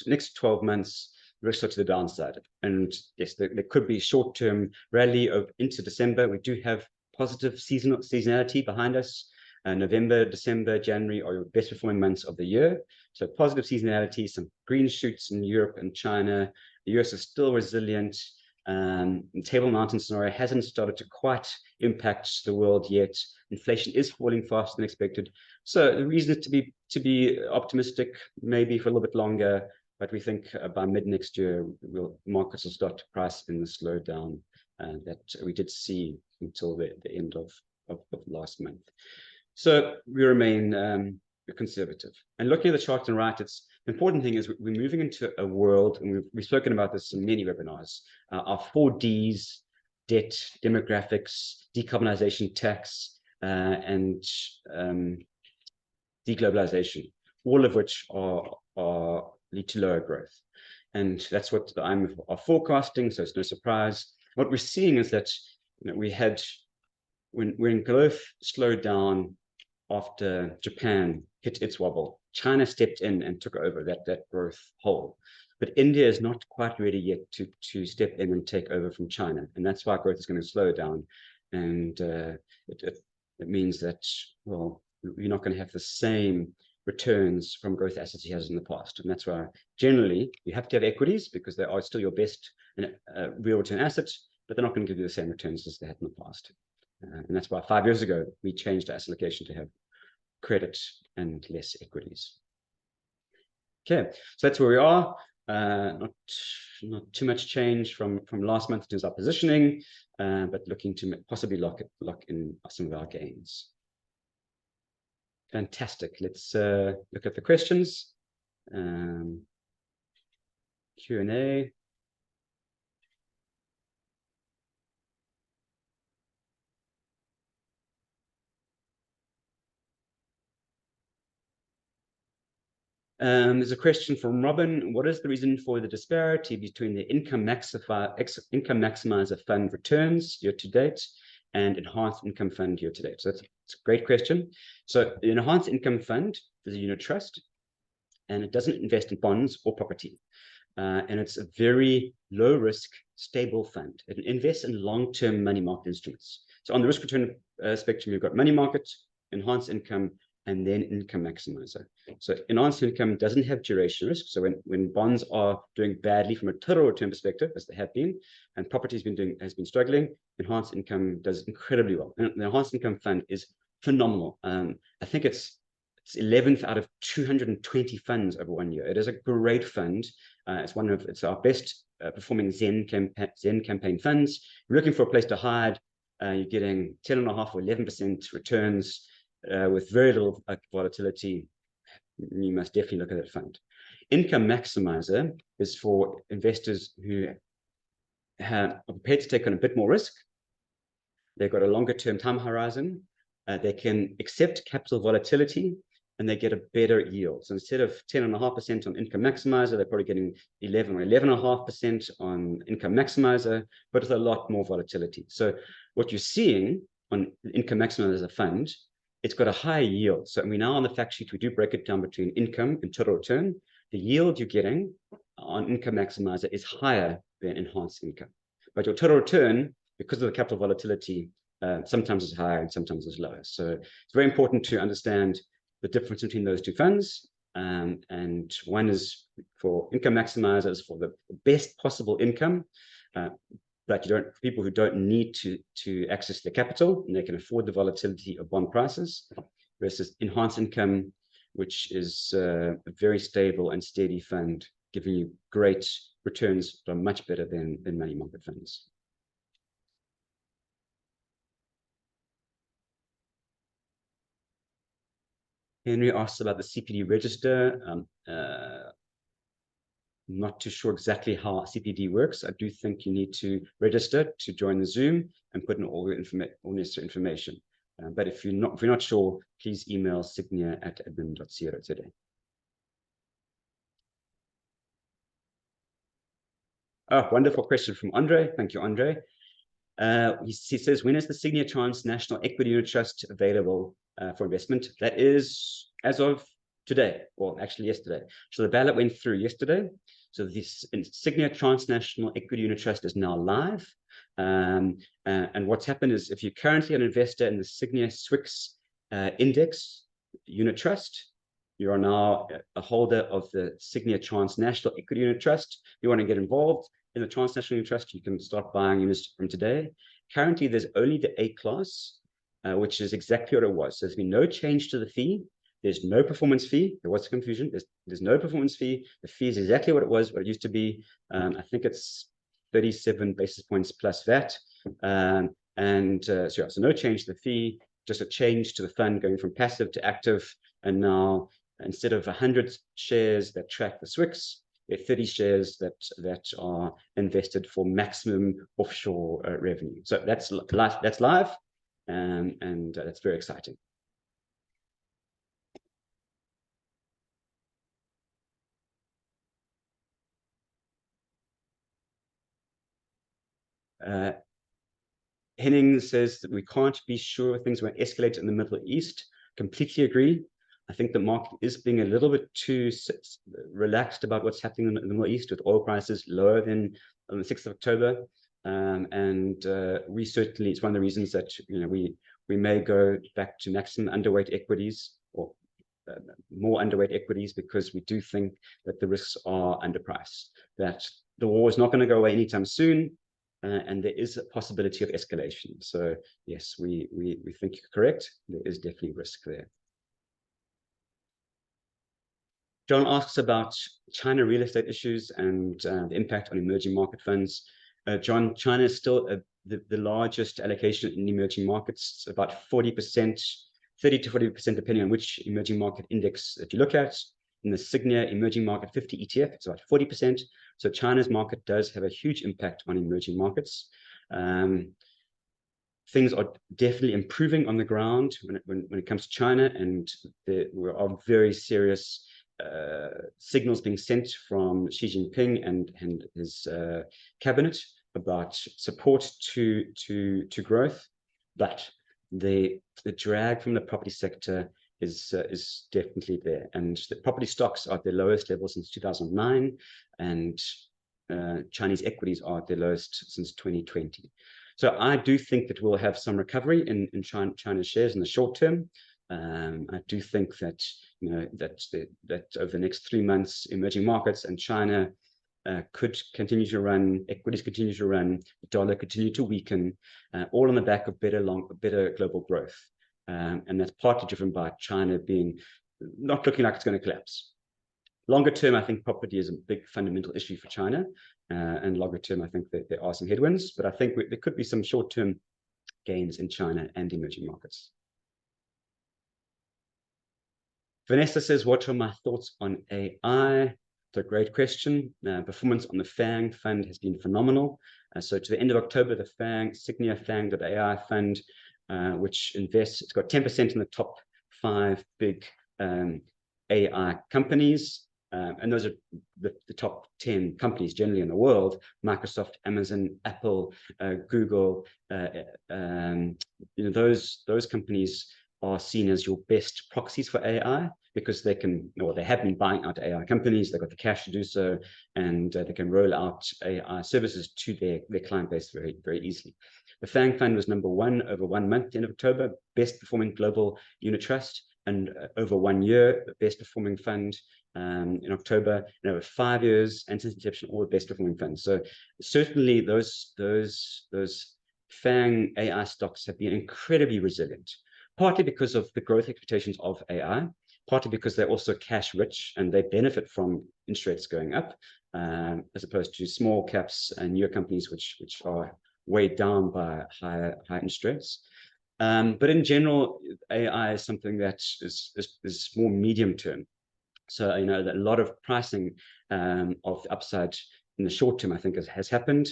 next 12 months. Risks are to the downside, and yes, there could be short-term rally into December. We do have positive seasonality behind us. November, December, January are your best performing months of the year. So positive seasonality, some green shoots in Europe and China. The US is still resilient. The Table Mountain scenario hasn't started to quite impact the world yet. Inflation is falling faster than expected. So the reason is to be optimistic, maybe for a little bit longer, but we think by mid next year, markets will start to price in the slowdown that we did see until the end of last month. So we remain conservative. And looking at the chart on the right, the important thing is we're moving into a world, and we've spoken about this in many webinars, our 4 Ds: debt, demographics, decarbonization, tax, and deglobalization, all of which lead to lower growth. And that's what the IMF are forecasting, so it's no surprise. What we're seeing is that we had, when growth slowed down after Japan hit its wobble, China stepped in and took over that growth hole. but India is not quite ready yet to step in and take over from China, and that's why growth is going to slow down, and it means that, well, you're not going to have the same returns from growth assets he has in the past, and that's why generally you have to have equities because they are still your best real return assets, but they're not going to give you the same returns as they had in the past. And that's why 5 years ago, we changed our asset allocation to have credit and less equities. Okay, so that's where we are. Not too much change from last month in terms of our positioning, but looking to possibly lock in some of our gains. Fantastic. Let's look at the questions. Q&A. There's a question from Robin. What is the reason for the disparity between the income maximizer fund returns year to date and enhanced income fund year to date? So it's a great question. So the enhanced income fund is a unit trust, and it doesn't invest in bonds or property. And it's a very low risk, stable fund. It invests in long-term money market instruments. So on the risk return spectrum, you've got money market, enhanced income, and then income maximizer. So enhanced income doesn't have duration risk. So when bonds are doing badly from a total return perspective, as they have been, and property has been struggling, enhanced income does incredibly well. And the enhanced income fund is phenomenal. I think it's 11th out of 220 funds over 1 year. It is a great fund. It's our best performing Zen campaign funds. You're looking for a place to hide. You're getting 10.5 or 11% returns with very little volatility. You must definitely look at that fund. Income maximizer is for investors who are prepared to take on a bit more risk. They've got a longer term time horizon. They can accept capital volatility, and they get a better yield. So instead of 10.5% on income maximizer, they're probably getting 11 or 11.5% on income maximizer, but with a lot more volatility. So what you're seeing on income maximizer as a fund, it's got a higher yield. So we now on the fact sheet, we do break it down between income and total return. The yield you're getting on income maximizer is higher than enhanced income. But your total return, because of the capital volatility, sometimes is higher and sometimes is lower. So it's very important to understand the difference between those two funds. And one is for income maximizers for the best possible income, but people who don't need to access their capital and they can afford the volatility of bond prices, versus enhanced income, which is a very stable and steady fund, giving you great returns that are much better than money market funds. Henry asks about the CPD register. Not too sure exactly how CPD works. I do think you need to register to join the Zoom and put in all necessary information. But if you're not sure, please email sygnia@admin.co.za. Oh, wonderful question from Andre. Thank you, Andre. He says, when is the Sygnia Transnational Equity Unit Trust available for investment? That is as of today, well, actually yesterday. So the ballot went through yesterday. So this Sygnia Transnational Equity Unit Trust is now live. And what's happened is if you're currently an investor in the Sygnia SWIX Index Unit Trust, you are now a holder of the Sygnia Transnational Equity Unit Trust. You want to get involved in the Transnational Unit Trust, you can start buying units from today. Currently, there's only the A class, which is exactly what it was. So there's been no change to the fee. There's no performance fee. There was confusion. There's no performance fee. The fee is exactly what it used to be. I think it's 37 basis points plus VAT. So no change to the fee, just a change to the fund going from passive to active. And now, instead of 100 shares that track the SWIX, there are 30 shares that are invested for maximum offshore revenue. So that's live, and that's very exciting. Henning says that we can't be sure things won't escalate in the Middle East. Completely agree. I think the market is being a little bit too relaxed about what's happening in the Middle East, with oil prices lower than on the 6th of October. We certainly, it's one of the reasons that we may go back to maximum underweight equities, or more underweight equities, because we do think that the risks are underpriced, that the war is not going to go away anytime soon, and there is a possibility of escalation. So yes, we think you're correct. There is definitely risk there. John asks about China real estate issues and the impact on emerging market funds. John, China is still the largest allocation in emerging markets, about 40%, 30 to 40%, depending on which emerging market index that you look at. In the Sygnia Emerging Market 50 ETF, it's about 40%. So China's market does have a huge impact on emerging markets. Things are definitely improving on the ground when it comes to China, and there are very serious signals being sent from Xi Jinping and his cabinet about support to growth, but the drag from the property sector is definitely there, and the property stocks are at their lowest level since 2009, and Chinese equities are at their lowest since 2020. So I do think that we'll have some recovery in China's shares in the short term. I do think that that over the next 3 months, emerging markets and China could continue to run, equities continue to run, the dollar continue to weaken, all on the back of better global growth, and that's partly driven by China not looking like it's going to collapse. Longer term, I think property is a big fundamental issue for China, and longer term, I think that there are some headwinds, but I think there could be some short-term gains in China and emerging markets. Vanessa says, what are my thoughts on AI? It's a great question. Performance on the FANG fund has been phenomenal. So to the end of October, the Sygnia FANG.ai fund, which invests, it's got 10% in the top 5 big AI companies. And those are the top 10 companies generally in the world: Microsoft, Amazon, Apple, Google. Those companies are seen as your best proxies for AI, because they have been buying out AI companies. They've got the cash to do so, and they can roll out AI services to their client base very, very easily. The FANG fund was number 1 over 1 month at the end of October, best performing global unit trust, and over 1 year, the best performing fund in October, and over 5 years, and since inception, all the best performing funds. So certainly those FANG AI stocks have been incredibly resilient, partly because of the growth expectations of AI, partly because they're also cash rich and they benefit from interest rates going up, as opposed to small caps and newer companies which are weighed down by higher interest rates. But in general, AI is something that is more medium term. So that a lot of pricing of the upside in the short term, I think, has happened.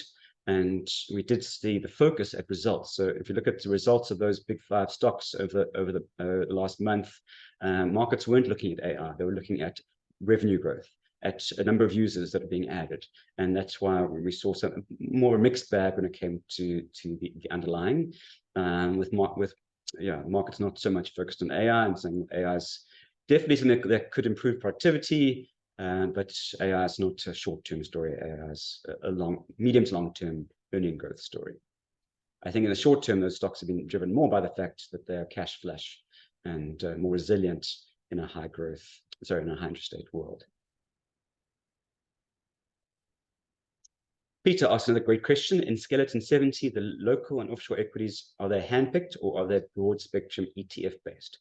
And we did see the focus at results. So if you look at the results of those big 5 stocks over the last month, markets weren't looking at AI. They were looking at revenue growth, at a number of users that are being added. And that's why we saw some more of a mixed bag when it came to the underlying, with markets not so much focused on AI and saying AI is definitely something that could improve productivity, but AI is not a short-term story. AI is a medium to long-term earning growth story. I think in the short term, those stocks have been driven more by the fact that they are cash flush and more resilient in a high interest rate world. Peter asked another great question. In Skeleton 70, the local and offshore equities, are they handpicked or are they broad spectrum ETF based?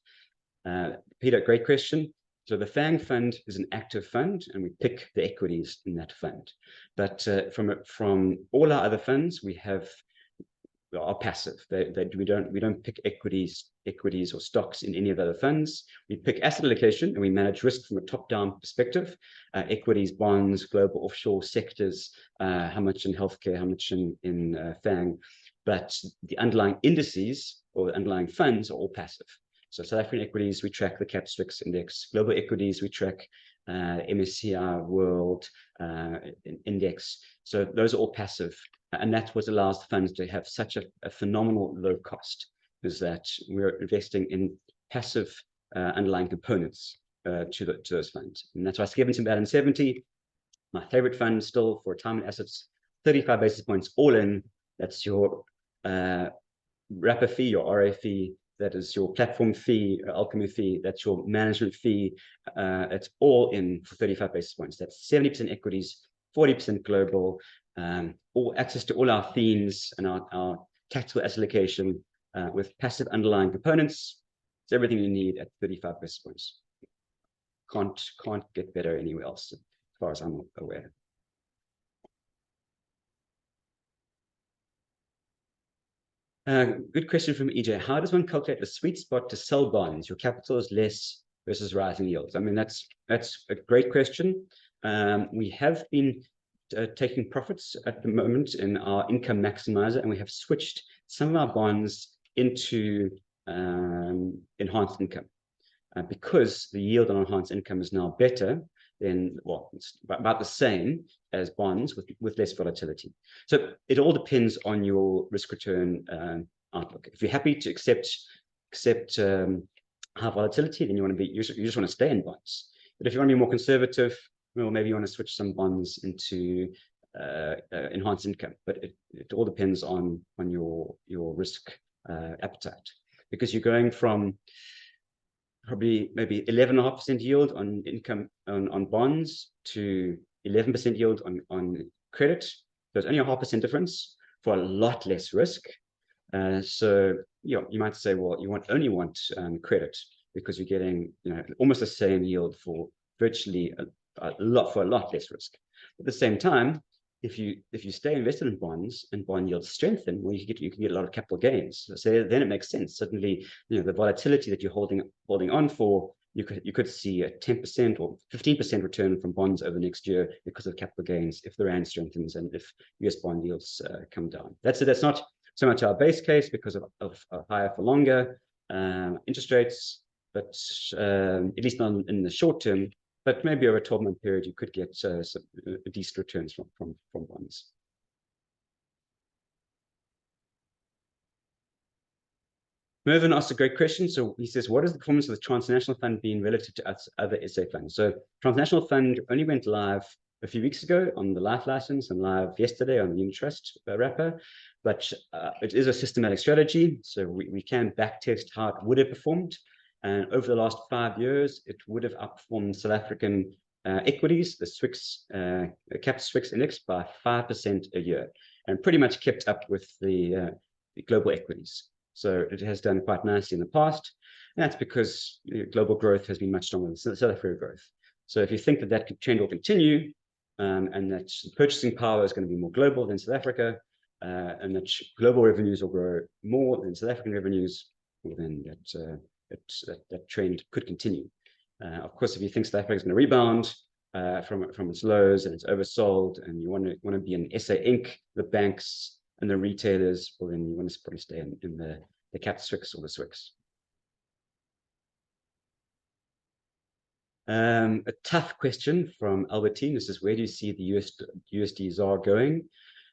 Peter, great question. So the FANG fund is an active fund, and we pick the equities in that fund. But from all our other funds, we are passive. We don't pick equities or stocks in any of the other funds. We pick asset allocation, and we manage risk from a top-down perspective: equities, bonds, global offshore sectors, how much in healthcare, how much in FANG. But the underlying indices or the underlying funds are all passive. So South African equities, we track the Capstrix index. Global equities, we track MSCI World Index. So those are all passive. And that's what allows the funds to have such a phenomenal low cost, is that we're investing in passive underlying components to those funds. And that's why Skevington Bad and 70, my favorite fund still for retirement assets, 35 basis points all in. That's your wrapper fee, your RA fee, that is your platform fee, Alchemy fee, that's your management fee. It's all in for 35 basis points. That's 70% equities, 40% global, all access to all our themes and our tactical asset allocation with passive underlying components. It's everything you need at 35 basis points. Can't get better anywhere else, as far as I'm aware. Good question from EJ. How does one calculate the sweet spot to sell bonds? Your capital is less versus rising yields. I mean, that's a great question. We have been taking profits at the moment in our income maximizer, and we have switched some of our bonds into enhanced income because the yield on enhanced income is now better than, well, it's about the same as bonds with less volatility. So it all depends on your risk return outlook. If you're happy to accept high volatility, then you just want to stay in bonds. But if you want to be more conservative, well, maybe you want to switch some bonds into enhanced income. But it all depends on your risk appetite, because you're going from probably maybe 11.5% yield on income on bonds to 11% yield on credit. So it's only a 0.5% difference for a lot less risk. So you might say, well, you only want credit because you're getting almost the same yield for virtually a lot less risk. At the same time, if you stay invested in bonds and bond yields strengthen, well, you can get a lot of capital gains. So then it makes sense. Suddenly, the volatility that you're holding on for, you could see a 10% or 15% return from bonds over the next year because of capital gains if the rand strengthens and if US bond yields come down. That's not so much our base case because of higher for longer interest rates, but at least not in the short term. But maybe over a 12-month period, you could get some decent returns from bonds. Mervyn asked a great question. So he says, what is the performance of the Transnational Fund been relative to other SA funds? So Transnational Fund only went live a few weeks ago on the life license and live yesterday on the unit trust wrapper. But it is a systematic strategy. So we can backtest how it would have performed. And over the last 5 years, it would have outperformed South African equities, the Swix, capped Swix index by 5% a year, and pretty much kept up with the global equities. So it has done quite nicely in the past. And that's because global growth has been much stronger than South African growth. So if you think that trend will continue, and that purchasing power is going to be more global than South Africa, and that global revenues will grow more than South African revenues, well, then that trend could continue. Of course, if you think South Africa is going to rebound from its lows and it's oversold, and you want to be in SA Inc., the banks and the retailers, well, then you want to probably stay in the capped Swix or the Swix. A tough question from Albertine. This is, where do you see the USD ZAR going?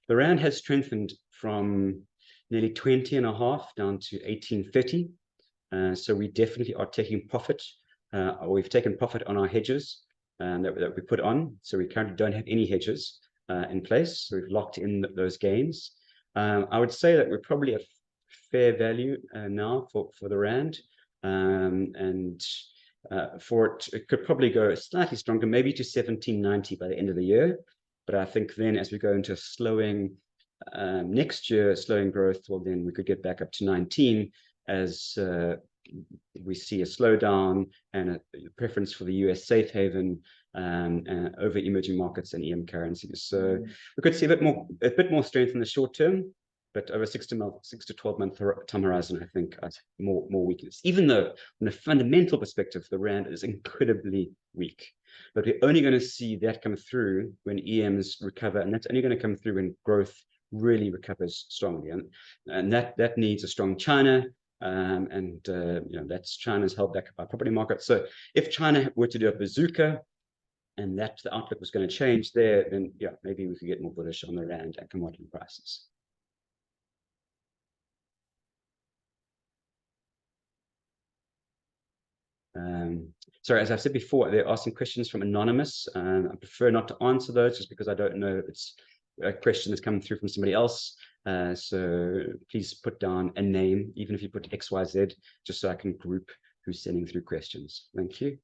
The rand has strengthened from nearly 20.5 down to 18.30. So we definitely are taking profit. We've taken profit on our hedges that we put on. So we currently don't have any hedges in place. So we've locked in those gains. I would say that we're probably at fair value now for the rand. For it could probably go slightly stronger, maybe to 17.90 by the end of the year. But I think then as we go into a slowing next year, slowing growth, well, then we could get back up to 19 as we see a slowdown and a preference for the US safe haven over emerging markets and EM currencies. So we could see a bit more strength in the short term, but over 6 to 12 month time horizon, I think more weakness. Even though, from a fundamental perspective, the rand is incredibly weak. But we're only going to see that come through when EMs recover, and that's only going to come through when growth really recovers strongly, and that needs a strong China. That's China's held back by property markets. So if China were to do a bazooka and that the outlook was going to change there, then maybe we could get more bullish on the rand and commodity prices. Sorry, as I've said before, there are some questions from Anonymous. I prefer not to answer those just because I don't know if it's a question that's coming through from somebody else. So please put down a name, even if you put XYZ, just so I can group who's sending through questions. Thank you.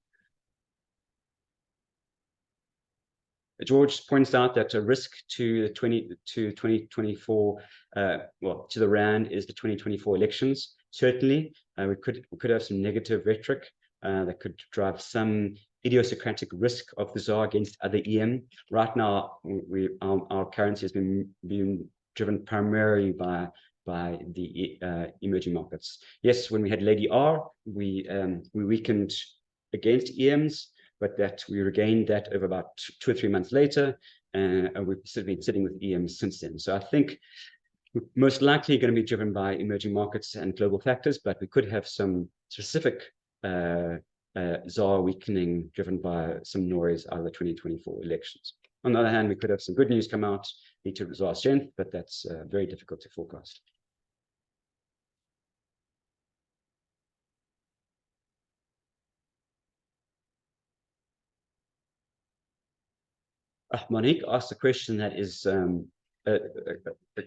George points out that a risk to the 2024, well, to the rand is the 2024 elections. Certainly, we could have some negative rhetoric that could drive some idiosyncratic risk of the ZAR against other EM. Right now, our currency has been driven primarily by the emerging markets. Yes, when we had Lady R, we weakened against EMs, but that we regained that over about 2 or 3 months later, and we've been sitting with EMs since then. So I think we're most likely going to be driven by emerging markets and global factors, but we could have some specific ZAR weakening driven by some noise out of the 2024 elections. On the other hand, we could have some good news come out, lead to ZAR strength, but that's very difficult to forecast. Monique asked a question that is a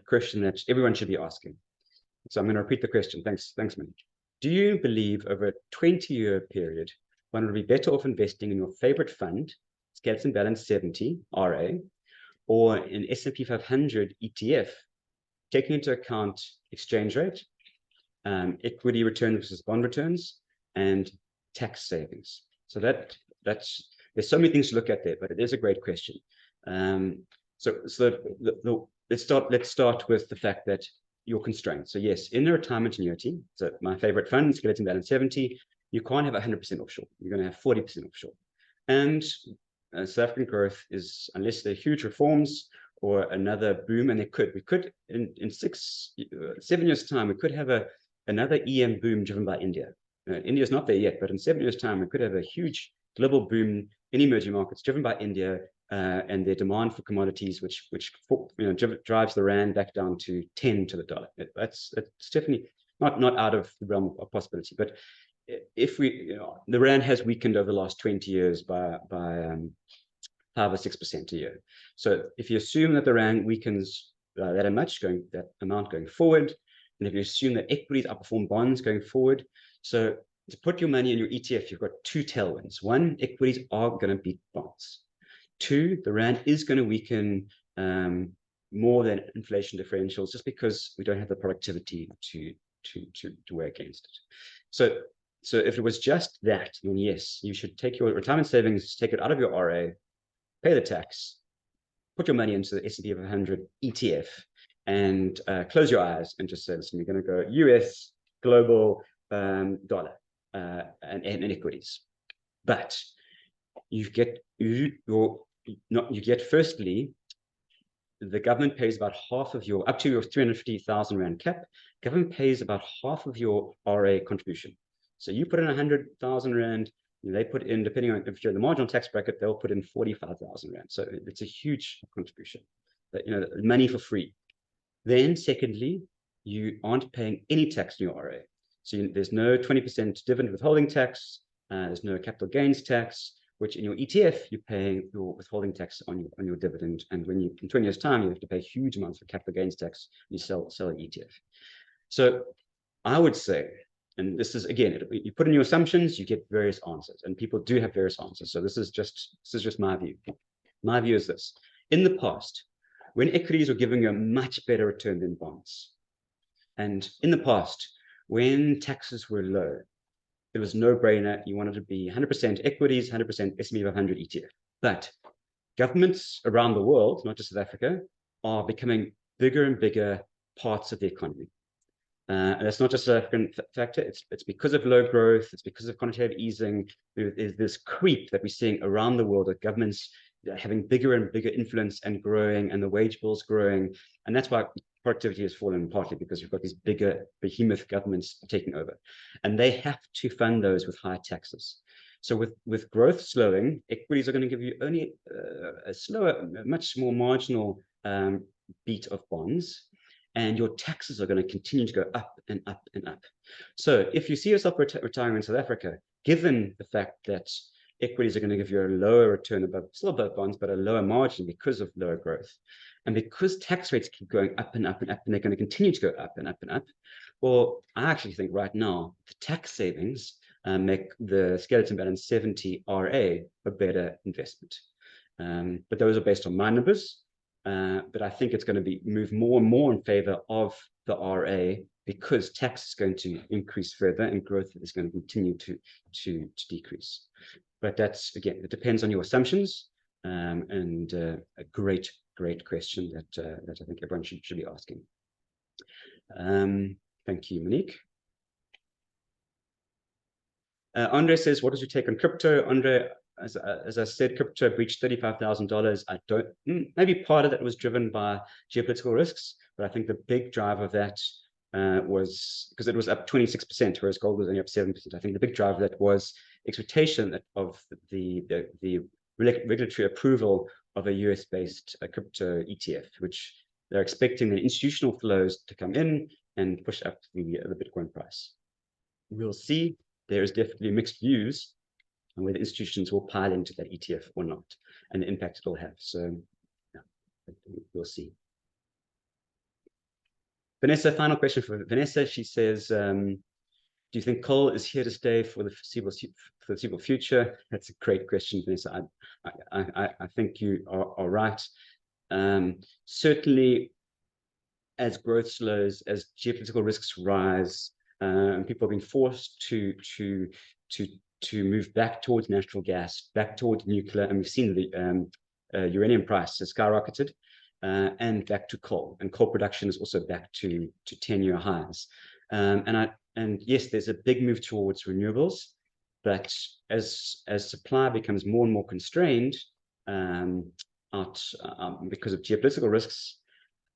question that everyone should be asking. So I'm going to repeat the question. Thanks, Monique. Do you believe over a 20-year period, one would be better off investing in your favorite fund, Skeleton Balance 70, RA, or an S&P 500 ETF, taking into account exchange rate, equity return versus bond returns, and tax savings? So that's there's so many things to look at there, but it is a great question. Let's start with the fact that you're constrained. So yes, in the retirement annuity, so my favorite fund, Skeleton Balance 70, you can't have 100% offshore. You're going to have 40% offshore. And South African growth is, unless there are huge reforms or another boom, and we could in 7 years' time, we could have another EM boom driven by India. India's not there yet, but in 7 years' time, we could have a huge global boom in emerging markets driven by India and their demand for commodities, which drives the rand back down to 10 to the dollar. That's definitely not out of the realm of possibility. But if the rand has weakened over the last 20 years by 5 or 6% a year. So if you assume that the rand weakens that amount going forward, and if you assume that equities outperform bonds going forward, so to put your money in your ETF, you've got two tailwinds. One, equities are going to beat bonds. Two, the rand is going to weaken more than inflation differentials, just because we don't have the productivity to work against it. So if it was just that, then yes, you should take your retirement savings, take it out of your RA, pay the tax, put your money into the S&P 500 ETF, and close your eyes and just say, listen, you're going to go US, global, dollar, and equities. But you get firstly, the government pays about half of your, up to your 350,000 rand cap, government pays about half of your RA contribution. So you put in 100,000 rand, they put in, depending on if you're in the marginal tax bracket, they'll put in 45,000 rand. So it's a huge contribution, but money for free. Then secondly, you aren't paying any tax in your RA. So there's no 20% dividend withholding tax, there's no capital gains tax, which in your ETF, you're paying your withholding tax on your dividend. And when in 20 years' time, you have to pay huge amounts of capital gains tax when you sell an ETF. So I would say, and this is, again, you put in your assumptions, you get various answers, and people do have various answers. So this is just my view. My view is this: in the past, when equities were giving you a much better return than bonds, and in the past, when taxes were low, it was no-brainer. You wanted to be 100% equities, 100% S&P 500 ETF. But governments around the world, not just South Africa, are becoming bigger and bigger parts of the economy. And that's not just a South African factor. It's because of low growth. It's because of quantitative easing. There's this creep that we're seeing around the world of governments having bigger and bigger influence and growing, and the wage bills growing. And that's why productivity has fallen, partly because you've got these bigger behemoth governments taking over, and they have to fund those with high taxes. So with growth slowing, equities are going to give you only a slower, much more marginal beat of bonds, and your taxes are going to continue to go up and up and up. So if you see yourself retiring in South Africa, given the fact that equities are going to give you a lower return still above bonds, but a lower margin because of lower growth. And because tax rates keep going up and up and up, and they're going to continue to go up and up and up, well, I actually think right now the tax savings make the skeleton balance 70 RA a better investment. But those are based on my numbers. But I think it's going to move more and more in favor of the RA because tax is going to increase further and growth is going to continue to decrease. But that's, again, it depends on your assumptions, and a great question that I think everyone should be asking. Thank you, Monique. Andre says, what is your take on crypto? Andre, as I said, crypto breached $35,000. I don't, maybe part of that was driven by geopolitical risks, but I think the big driver of that was because it was up 26%, whereas gold was only up 7%. I think the big driver of that was expectation of the regulatory approval of a US-based crypto ETF, which they're expecting the institutional flows to come in and push up the Bitcoin price. We'll see. There is definitely mixed views on whether institutions will pile into that ETF or not, and the impact it will have. So, yeah, we'll see. Vanessa, final question for Vanessa. She says, do you think coal is here to stay for the foreseeable future? That's a great question, Vanessa. I think you are right. Certainly, as growth slows, as geopolitical risks rise, people have been forced to move back towards natural gas, back towards nuclear, and we've seen the uranium price has skyrocketed, and back to coal. And coal production is also back to 10-year highs. And yes, there's a big move towards renewables, but as supply becomes more and more constrained because of geopolitical risks,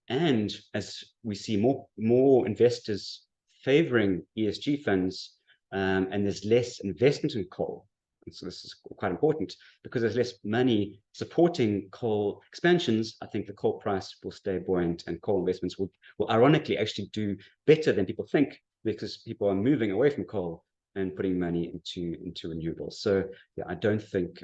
and as we see more investors favoring ESG funds, and there's less investment in coal. And so this is quite important because there's less money supporting coal expansions. I think the coal price will stay buoyant, and coal investments will ironically actually do better than people think because people are moving away from coal and putting money into renewables. So yeah, I don't think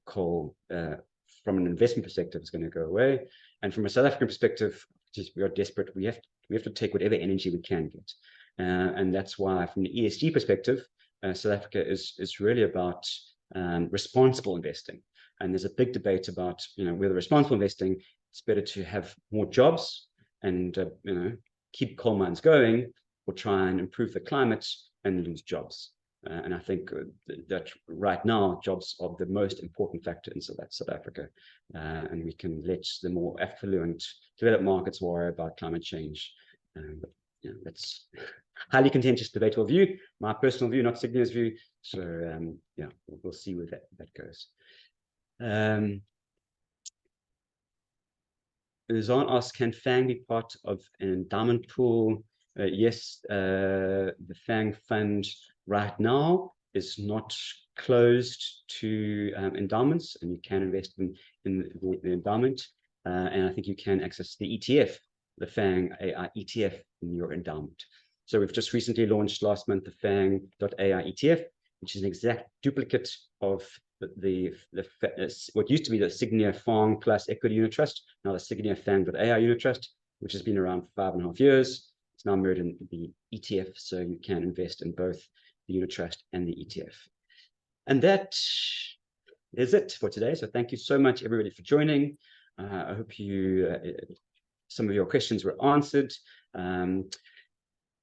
coal from an investment perspective is going to go away. And from a South African perspective, just we are desperate. We have to take whatever energy we can get. And that's why, from the ESG perspective, South Africa is really about responsible investing. And there's a big debate about, whether responsible investing, it's better to have more jobs and, keep coal mines going, or try and improve the climate and lose jobs. And I think that right now, jobs are the most important factor in South Africa. And we can let the more affluent developed markets worry about climate change. But that's highly contentious, debatable view. My personal view, not Sygnia's view. So we'll see where that goes. Uzan asks, can FANG be part of an endowment pool? Yes, the FANG fund right now is not closed to endowments, and you can invest in the endowment. And I think you can access the ETF, the FANG AI ETF, in your endowment. So we've just recently launched last month the FANG.ai ETF, which is an exact duplicate of what used to be the Sygnia FANG Plus Equity Unit Trust, now the Sygnia FANG.ai Unit Trust, which has been around for 5.5 years. It's now mirrored in the ETF, so you can invest in both the unit trust and the ETF. And that is it for today. So thank you so much, everybody, for joining. I hope some of your questions were answered.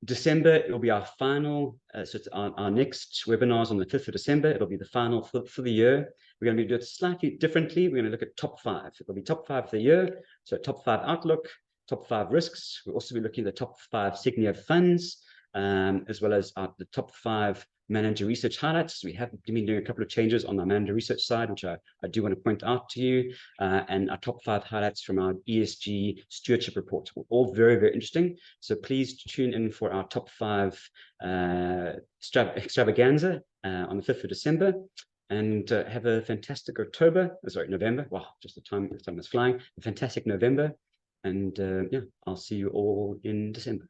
December, it will be our final, so it's our next webinars on the 5th of December. It'll be the final for the year. We're going to do it slightly differently. We're going to look at top 5. It'll be top 5 for the year. So top 5 outlook, top 5 risks. We'll also be looking at the top 5 Sygnia funds, as well as the top 5 manager research highlights. We have been doing a couple of changes on our manager research side, which I do want to point out to you, and our top 5 highlights from our ESG stewardship report. All very, very interesting. So please tune in for our top 5 extravaganza on the 5th of December. And have a fantastic November. Wow, just the time is flying. A fantastic November. And I'll see you all in December.